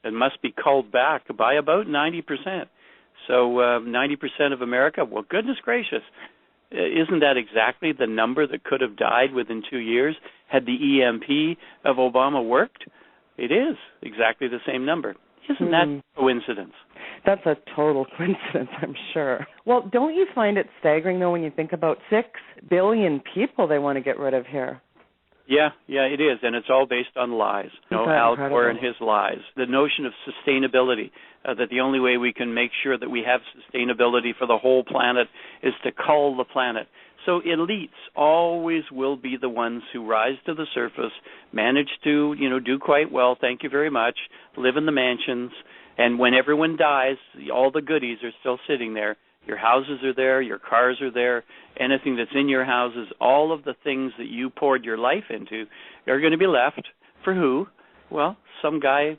and must be culled back by about 90%. So 90% of America, well, goodness gracious, isn't that exactly the number that could have died within 2 years had the EMP of Obama worked? It is exactly the same number. Isn't that a coincidence? That's a total coincidence, I'm sure. Well, don't you find it staggering, though, when you think about 6 billion people they want to get rid of here? Yeah, it is, and it's all based on lies. Al Gore and his lies. The notion of sustainability, that the only way we can make sure that we have sustainability for the whole planet is to cull the planet. So elites always will be the ones who rise to the surface, manage to, do quite well, thank you very much, live in the mansions, and when everyone dies, all the goodies are still sitting there. Your houses are there, your cars are there, anything that's in your houses, all of the things that you poured your life into are going to be left for who? Well, some guy,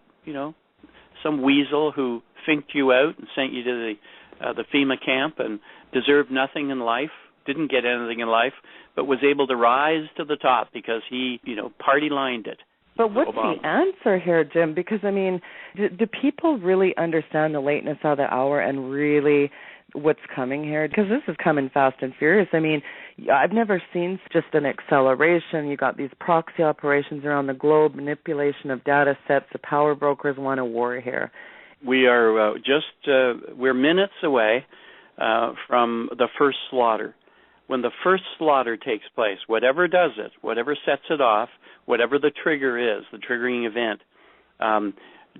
some weasel who finked you out and sent you to the FEMA camp and deserved nothing in life, didn't get anything in life, but was able to rise to the top because he, party-lined it. But what's the answer here, Jim? Because, I mean, do people really understand the lateness of the hour and really what's coming here? Because this is coming fast and furious. I mean, I've never seen just an acceleration. You got these proxy operations around the globe, manipulation of data sets. The power brokers want a war here. We are we're minutes away from the first slaughter. When the first slaughter takes place, whatever does it, whatever sets it off, whatever the trigger is, the triggering event,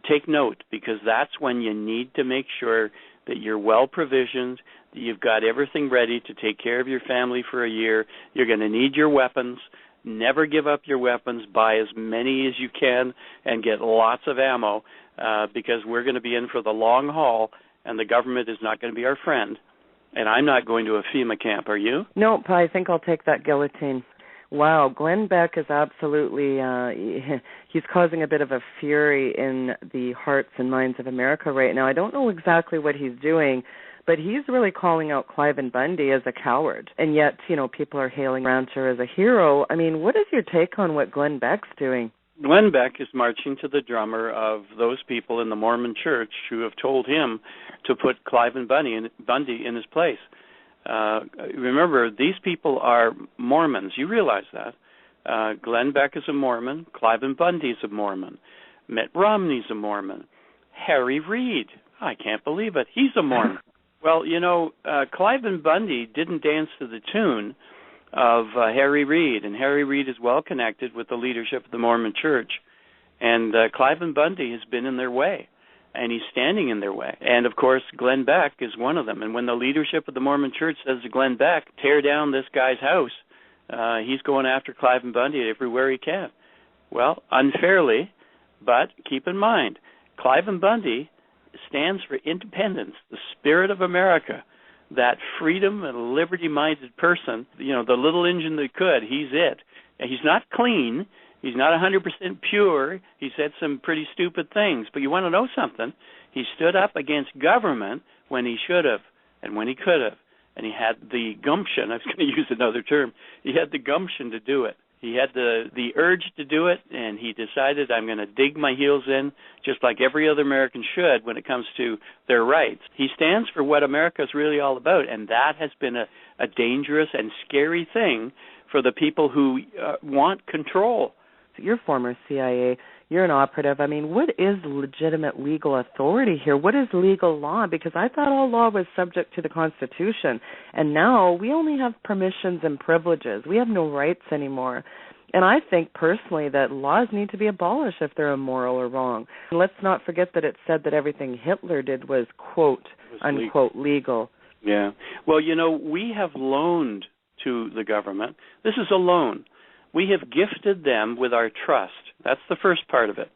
take note, because that's when you need to make sure that you're well provisioned, that you've got everything ready to take care of your family for a year. You're going to need your weapons. Never give up your weapons. Buy as many as you can and get lots of ammo, because we're going to be in for the long haul, and the government is not going to be our friend. And I'm not going to a FEMA camp. Are you? Nope, I think I'll take that guillotine. Wow, Glenn Beck is absolutely, he's causing a bit of a fury in the hearts and minds of America right now. I don't know exactly what he's doing, but he's really calling out Cliven Bundy as a coward. And yet, people are hailing Rancher as a hero. I mean, what is your take on what Glenn Beck's doing? Glenn Beck is marching to the drummer of those people in the Mormon church who have told him to put Cliven Bundy in his place. Remember, these people are Mormons. You realize that. Glenn Beck is a Mormon. Cliven Bundy is a Mormon. Mitt Romney's a Mormon. Harry Reid, I can't believe it, he's a Mormon. Well, Cliven Bundy didn't dance to the tune of Harry Reid, and Harry Reid is well connected with the leadership of the Mormon Church, and Cliven Bundy has been in their way, and he's standing in their way. And, of course, Glenn Beck is one of them. And when the leadership of the Mormon Church says to Glenn Beck, tear down this guy's house, he's going after Cliven Bundy everywhere he can. Well, unfairly, but keep in mind, Cliven Bundy stands for independence, the spirit of America, that freedom and liberty-minded person, the little engine that could, he's it. And he's not clean. He's not 100% pure. He said some pretty stupid things. But you want to know something? He stood up against government when he should have and when he could have. And he had the gumption, I was going to use another term, he had the gumption to do it. He had the urge to do it, and he decided, I'm going to dig my heels in, just like every other American should when it comes to their rights. He stands for what America is really all about, and that has been a dangerous and scary thing for the people who want control. You're former CIA. You're an operative. I mean, what is legitimate legal authority here? What is legal law? Because I thought all law was subject to the Constitution, and now we only have permissions and privileges. We have no rights anymore. And I think personally that laws need to be abolished if they're immoral or wrong. And let's not forget that it said that everything Hitler did was, quote, unquote, legal. Yeah. Well, we have loaned to the government. This is a loan. We have gifted them with our trust. That's the first part of it.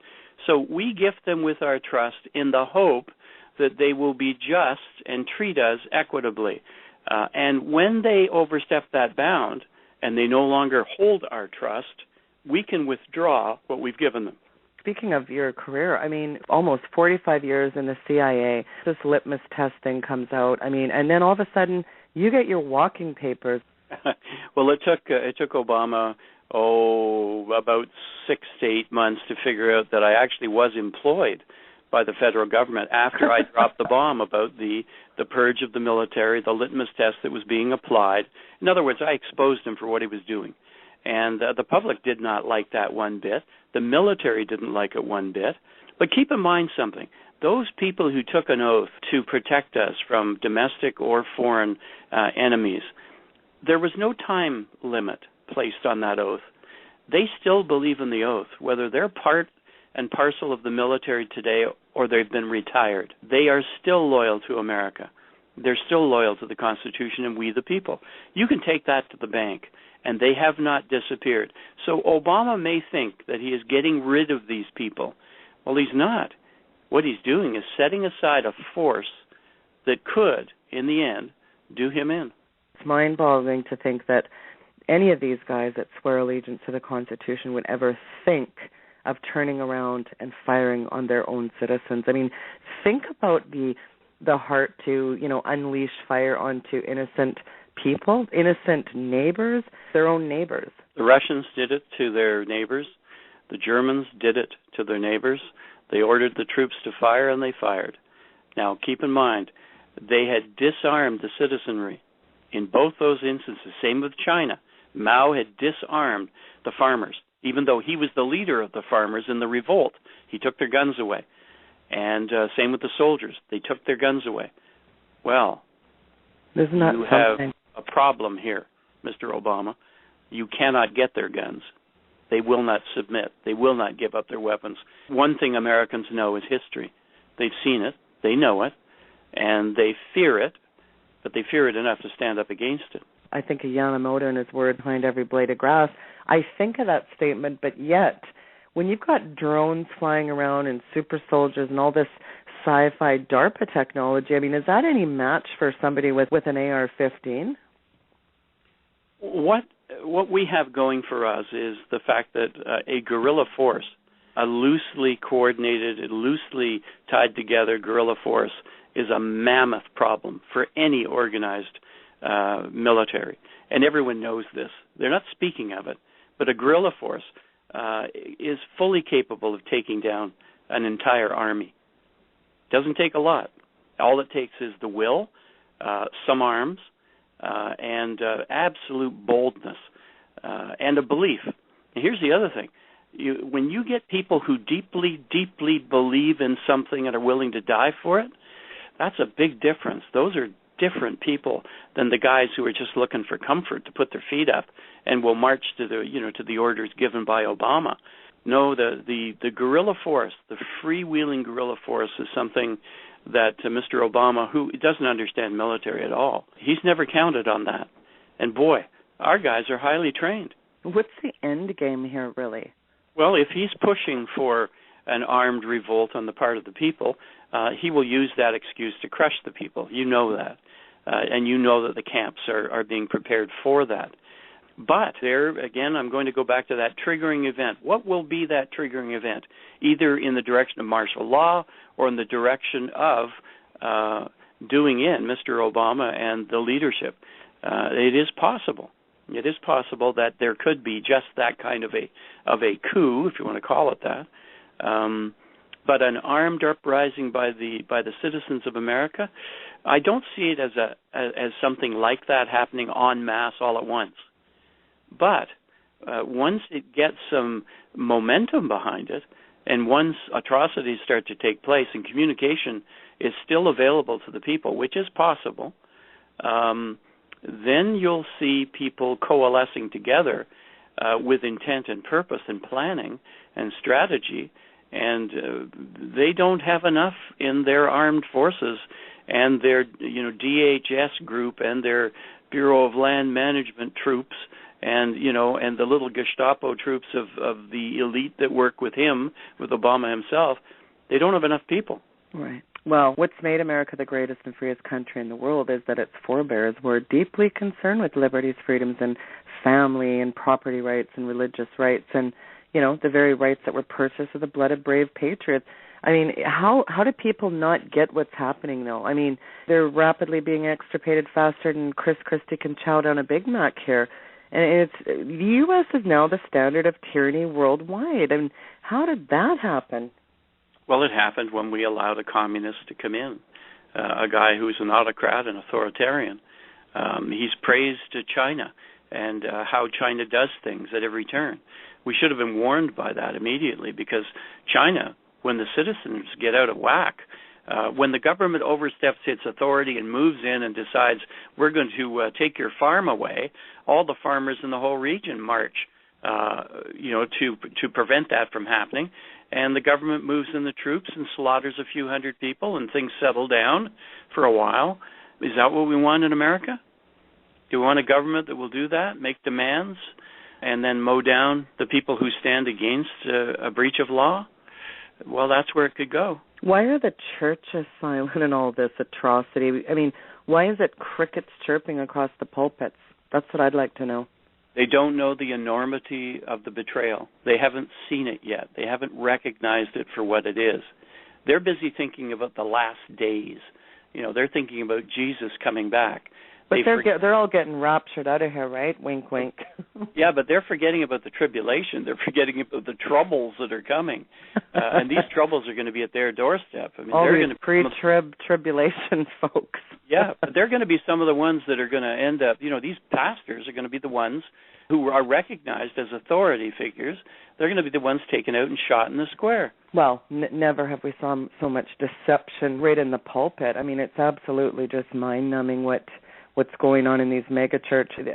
So we gift them with our trust in the hope that they will be just and treat us equitably. And when they overstep that bound and they no longer hold our trust, we can withdraw what we've given them. Speaking of your career, I mean, almost 45 years in the CIA, this litmus testing comes out. I mean, and then all of a sudden you get your walking papers. Well, it took Obama about 6 to 8 months to figure out that I actually was employed by the federal government after I dropped the bomb about the purge of the military, the litmus test that was being applied. In other words, I exposed him for what he was doing. And the public did not like that one bit. The military didn't like it one bit. But keep in mind something. Those people who took an oath to protect us from domestic or foreign enemies, there was no time limit placed on that oath. They still believe in the oath, whether they're part and parcel of the military today or they've been retired. They are still loyal to America. They're still loyal to the Constitution and we the people. You can take that to the bank, and they have not disappeared. So Obama may think that he is getting rid of these people. Well, he's not. What he's doing is setting aside a force that could, in the end, do him in. It's mind-boggling to think that any of these guys that swear allegiance to the Constitution would ever think of turning around and firing on their own citizens. I mean, think about the heart to, unleash fire onto innocent people, innocent neighbors, their own neighbors. The Russians did it to their neighbors. The Germans did it to their neighbors. They ordered the troops to fire, and they fired. Now, keep in mind, they had disarmed the citizenry in both those instances. Same with China. Mao had disarmed the farmers, even though he was the leader of the farmers in the revolt. He took their guns away. And same with the soldiers. They took their guns away. Well, isn't that you something? Have a problem here, Mr. Obama. You cannot get their guns. They will not submit. They will not give up their weapons. One thing Americans know is history. They've seen it. They know it. And they fear it, but they fear it enough to stand up against it. I think of Yamamoto and his word behind every blade of grass. I think of that statement, but yet, when you've got drones flying around and super soldiers and all this sci-fi DARPA technology, I mean, is that any match for somebody with an AR-15? What we have going for us is the fact that a guerrilla force, a loosely coordinated, loosely tied together guerrilla force, is a mammoth problem for any organized military. And everyone knows this. They're not speaking of it. But a guerrilla force is fully capable of taking down an entire army. Doesn't take a lot. All it takes is the will, some arms, and absolute boldness and a belief. And here's the other thing. When you get people who deeply, deeply believe in something and are willing to die for it, that's a big difference. Those are different people than the guys who are just looking for comfort to put their feet up and will march to the orders given by Obama. No, the guerrilla force, the freewheeling guerrilla force, is something that Mr. Obama, who doesn't understand military at all, he's never counted on that. And boy, our guys are highly trained. What's the end game here, really? Well, if he's pushing for an armed revolt on the part of the people, he will use that excuse to crush the people. You know that. And you know that the camps are being prepared for that. But there, again, I'm going to go back to that triggering event. What will be that triggering event? Either in the direction of martial law or in the direction of doing in Mr. Obama and the leadership. It is possible. It is possible that there could be just that kind of a coup, if you want to call it that. But an armed uprising by the citizens of America, I don't see it as something like that happening en masse all at once. But once it gets some momentum behind it, and once atrocities start to take place and communication is still available to the people, which is possible, then you'll see people coalescing together with intent and purpose and planning and strategy, and they don't have enough in their armed forces and their DHS group and their Bureau of Land Management troops and the little Gestapo troops of the elite that work with him, with Obama himself. They don't have enough people. Right. Well, what's made America the greatest and freest country in the world is that its forebears were deeply concerned with liberties, freedoms, and family and property rights and religious rights and, the very rights that were purchased with the blood of brave patriots. I mean, how do people not get what's happening, though? I mean, they're rapidly being extirpated faster than Chris Christie can chow down a Big Mac here. And the U.S. is now the standard of tyranny worldwide. And how did that happen? Well, it happened when we allowed a communist to come in, a guy who's an autocrat and authoritarian. He's praised China and how China does things at every turn. We should have been warned by that immediately, because China, when the citizens get out of whack, when the government oversteps its authority and moves in and decides we're going to take your farm away, all the farmers in the whole region march, to prevent that from happening. And the government moves in the troops and slaughters a few hundred people, and things settle down for a while. Is that what we want in America? Do we want a government that will do that, make demands, and then mow down the people who stand against a breach of law? Well, that's where it could go. Why are the churches silent in all this atrocity? I mean, why is it crickets chirping across the pulpits? That's what I'd like to know. They don't know the enormity of the betrayal. They haven't seen it yet. They haven't recognized it for what it is. They're busy thinking about the last days. They're thinking about Jesus coming back. But they're all getting raptured out of here, right? Wink, wink. Yeah, but they're forgetting about the tribulation. They're forgetting about the troubles that are coming. And these troubles are going to be at their doorstep. I mean, all they're these pre-tribulation folks. Yeah, but they're going to be some of the ones that are going to end up, these pastors are going to be the ones who are recognized as authority figures. They're going to be the ones taken out and shot in the square. Well, never have we saw so much deception right in the pulpit. I mean, it's absolutely just mind-numbing what's going on in these mega churches.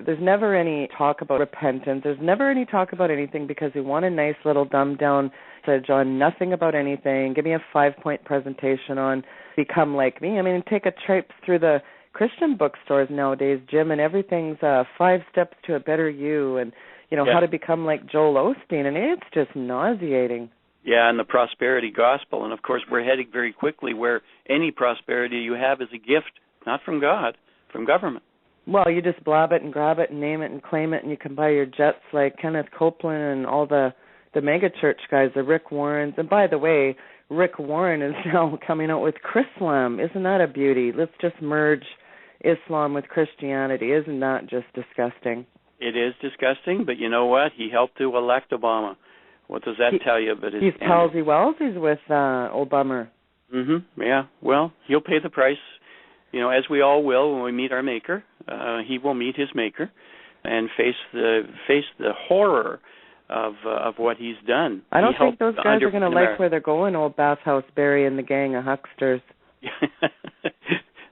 There's never any talk about repentance. There's never any talk about anything, because we want a nice little dumbed-down message on nothing about anything. Give me a 5-point presentation on become like me. I mean, take a trip through the Christian bookstores nowadays, Jim, and everything's 5 steps to a better you, and how to become like Joel Osteen, and it's just nauseating. Yeah, and the prosperity gospel, and of course we're heading very quickly where any prosperity you have is a gift, not from God, from government. Well, you just blab it and grab it and name it and claim it, and you can buy your jets like Kenneth Copeland and all the mega church guys, the Rick Warrens. And by the way, Rick Warren is now coming out with Chrislam. Isn't that a beauty? Let's just merge Islam with Christianity. Isn't that just disgusting? It is disgusting, but you know what? He helped to elect Obama. What does that tell you? But he's palsy-walsy with Obama. Mm-hmm. Yeah. Well, he'll pay the price. As we all will when we meet our Maker. He will meet his Maker and face the horror of what he's done. I don't think those guys are going to like where they're going, old Bathhouse Barry and the gang of hucksters.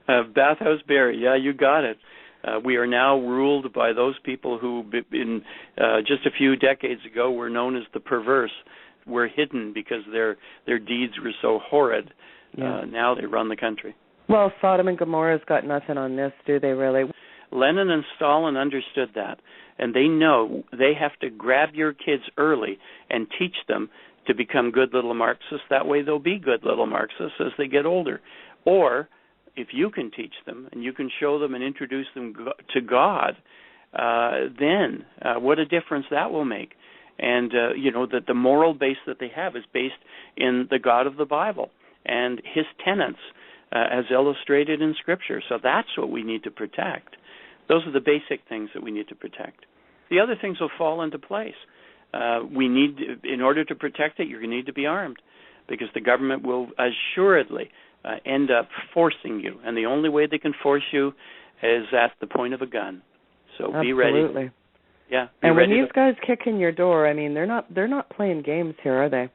Bathhouse Barry, yeah, you got it. We are now ruled by those people who, in just a few decades ago, were known as the perverse. Were hidden because their deeds were so horrid. Yeah. Now they run the country. Well, Sodom and Gomorrah's got nothing on this, do they really? Lenin and Stalin understood that, and they know they have to grab your kids early and teach them to become good little Marxists. That way they'll be good little Marxists as they get older. Or if you can teach them and you can show them and introduce them to God, then what a difference that will make. And, that the moral base that they have is based in the God of the Bible and his tenets as illustrated in Scripture. So that's what we need to protect. Those are the basic things that we need to protect. The other things will fall into place. In order to protect it, you're going to need to be armed, because the government will assuredly end up forcing you, and the only way they can force you is at the point of a gun. So be ready. Absolutely. Yeah. And when these guys kick in your door, I mean, they're not playing games here, are they?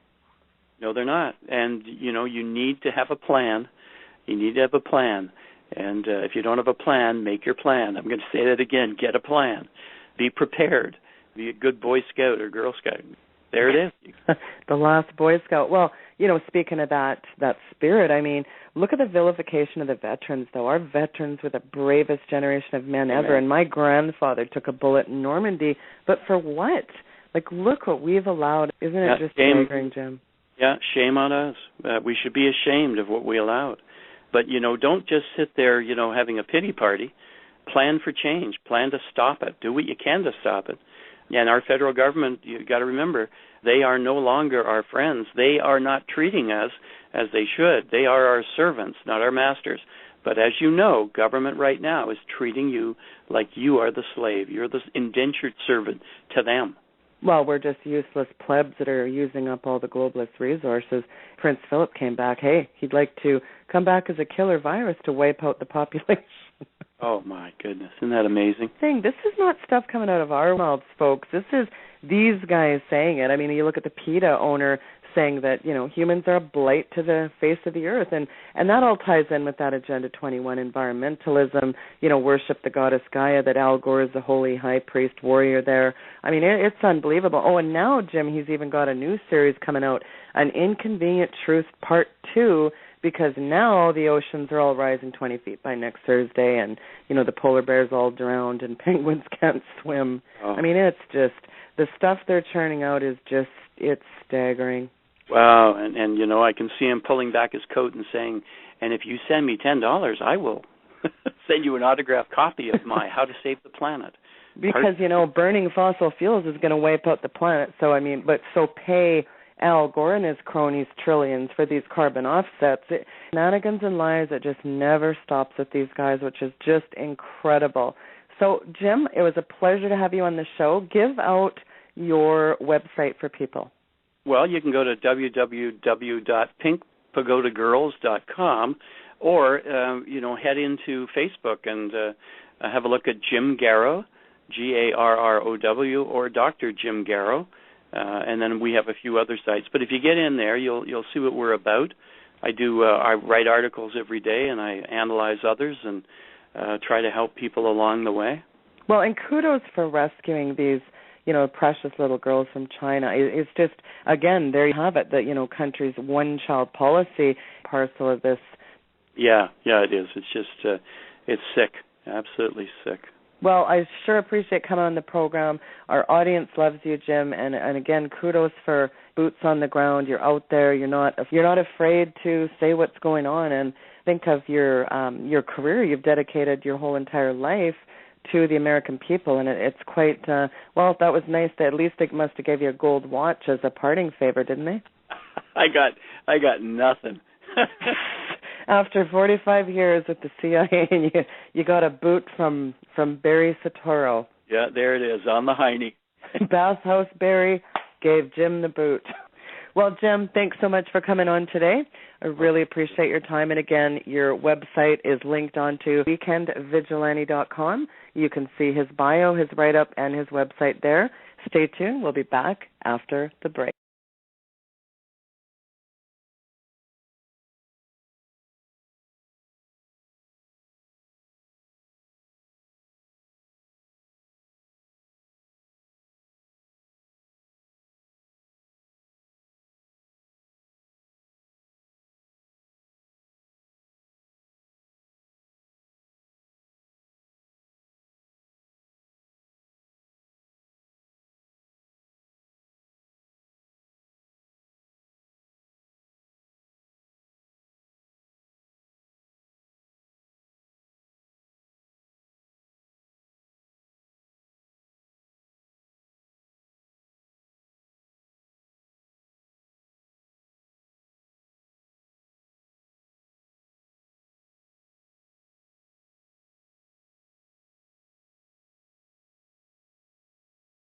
No, they're not. And you need to have a plan. You need to have a plan. And if you don't have a plan, make your plan. I'm going to say that again. Get a plan. Be prepared. Be a good Boy Scout or Girl Scout. There it is. The last Boy Scout. Well, speaking of that spirit, I mean, look at the vilification of the veterans, though. Our veterans were the bravest generation of men ever, and my grandfather took a bullet in Normandy. But for what? Like, look what we've allowed. Isn't it just staggering, Jim? Yeah, shame on us. We should be ashamed of what we allowed. But, don't just sit there, having a pity party. Plan for change. Plan to stop it. Do what you can to stop it. And our federal government, you've got to remember, they are no longer our friends. They are not treating us as they should. They are our servants, not our masters. But as you know, government right now is treating you like you are the slave. You're the indentured servant to them. Well, we're just useless plebs that are using up all the globalist resources. Prince Philip came back. Hey, he'd like to come back as a killer virus to wipe out the population. Oh, my goodness. Isn't that amazing? This is not stuff coming out of our mouths, folks. This is these guys saying it. I mean, you look at the PETA owner saying that, humans are a blight to the face of the earth. And that all ties in with that Agenda 21 environmentalism, worship the goddess Gaia, that Al Gore is the holy high priest warrior there. I mean, it's unbelievable. Oh, and now, Jim, he's even got a new series coming out, An Inconvenient Truth Part 2, because now the oceans are all rising 20 feet by next Thursday, and, the polar bears all drowned and penguins can't swim. Oh. I mean, it's just, the stuff they're churning out is just, it's staggering. Wow, and I can see him pulling back his coat and saying, and if you send me $10, I will send you an autographed copy of my How to Save the Planet. Because, burning fossil fuels is going to wipe out the planet. So, pay Al Gore and his cronies trillions for these carbon offsets. Shenanigans and lies, it just never stops with these guys, which is just incredible. So, Jim, it was a pleasure to have you on the show. Give out your website for people. Well, you can go to www.pinkpagodagirls.com or, head into Facebook and have a look at Jim Garrow, Garrow, or Dr. Jim Garrow. And then we have a few other sites. But if you get in there, you'll see what we're about. I write articles every day, and I analyze others and try to help people along the way. Well, and kudos for rescuing these precious little girls from China. It's just, again, there you have it, the, country's one-child policy parcel of this. Yeah, it is. It's just, it's sick, absolutely sick. Well, I sure appreciate coming on the program. Our audience loves you, Jim, and again, kudos for boots on the ground. You're out there. You're not afraid to say what's going on, and think of your career. You've dedicated your whole entire life to the American people, and it's quite, that was nice. At least they must have gave you a gold watch as a parting favor, didn't they? I got nothing. After 45 years with the CIA, and you got a boot from Barry Soetoro. Yeah, there it is, on the hiney. Bathhouse Barry gave Jim the boot. Well, Jim, thanks so much for coming on today. I really appreciate your time. And again, your website is linked onto weekendvigilante.com. You can see his bio, his write-up, and his website there. Stay tuned. We'll be back after the break.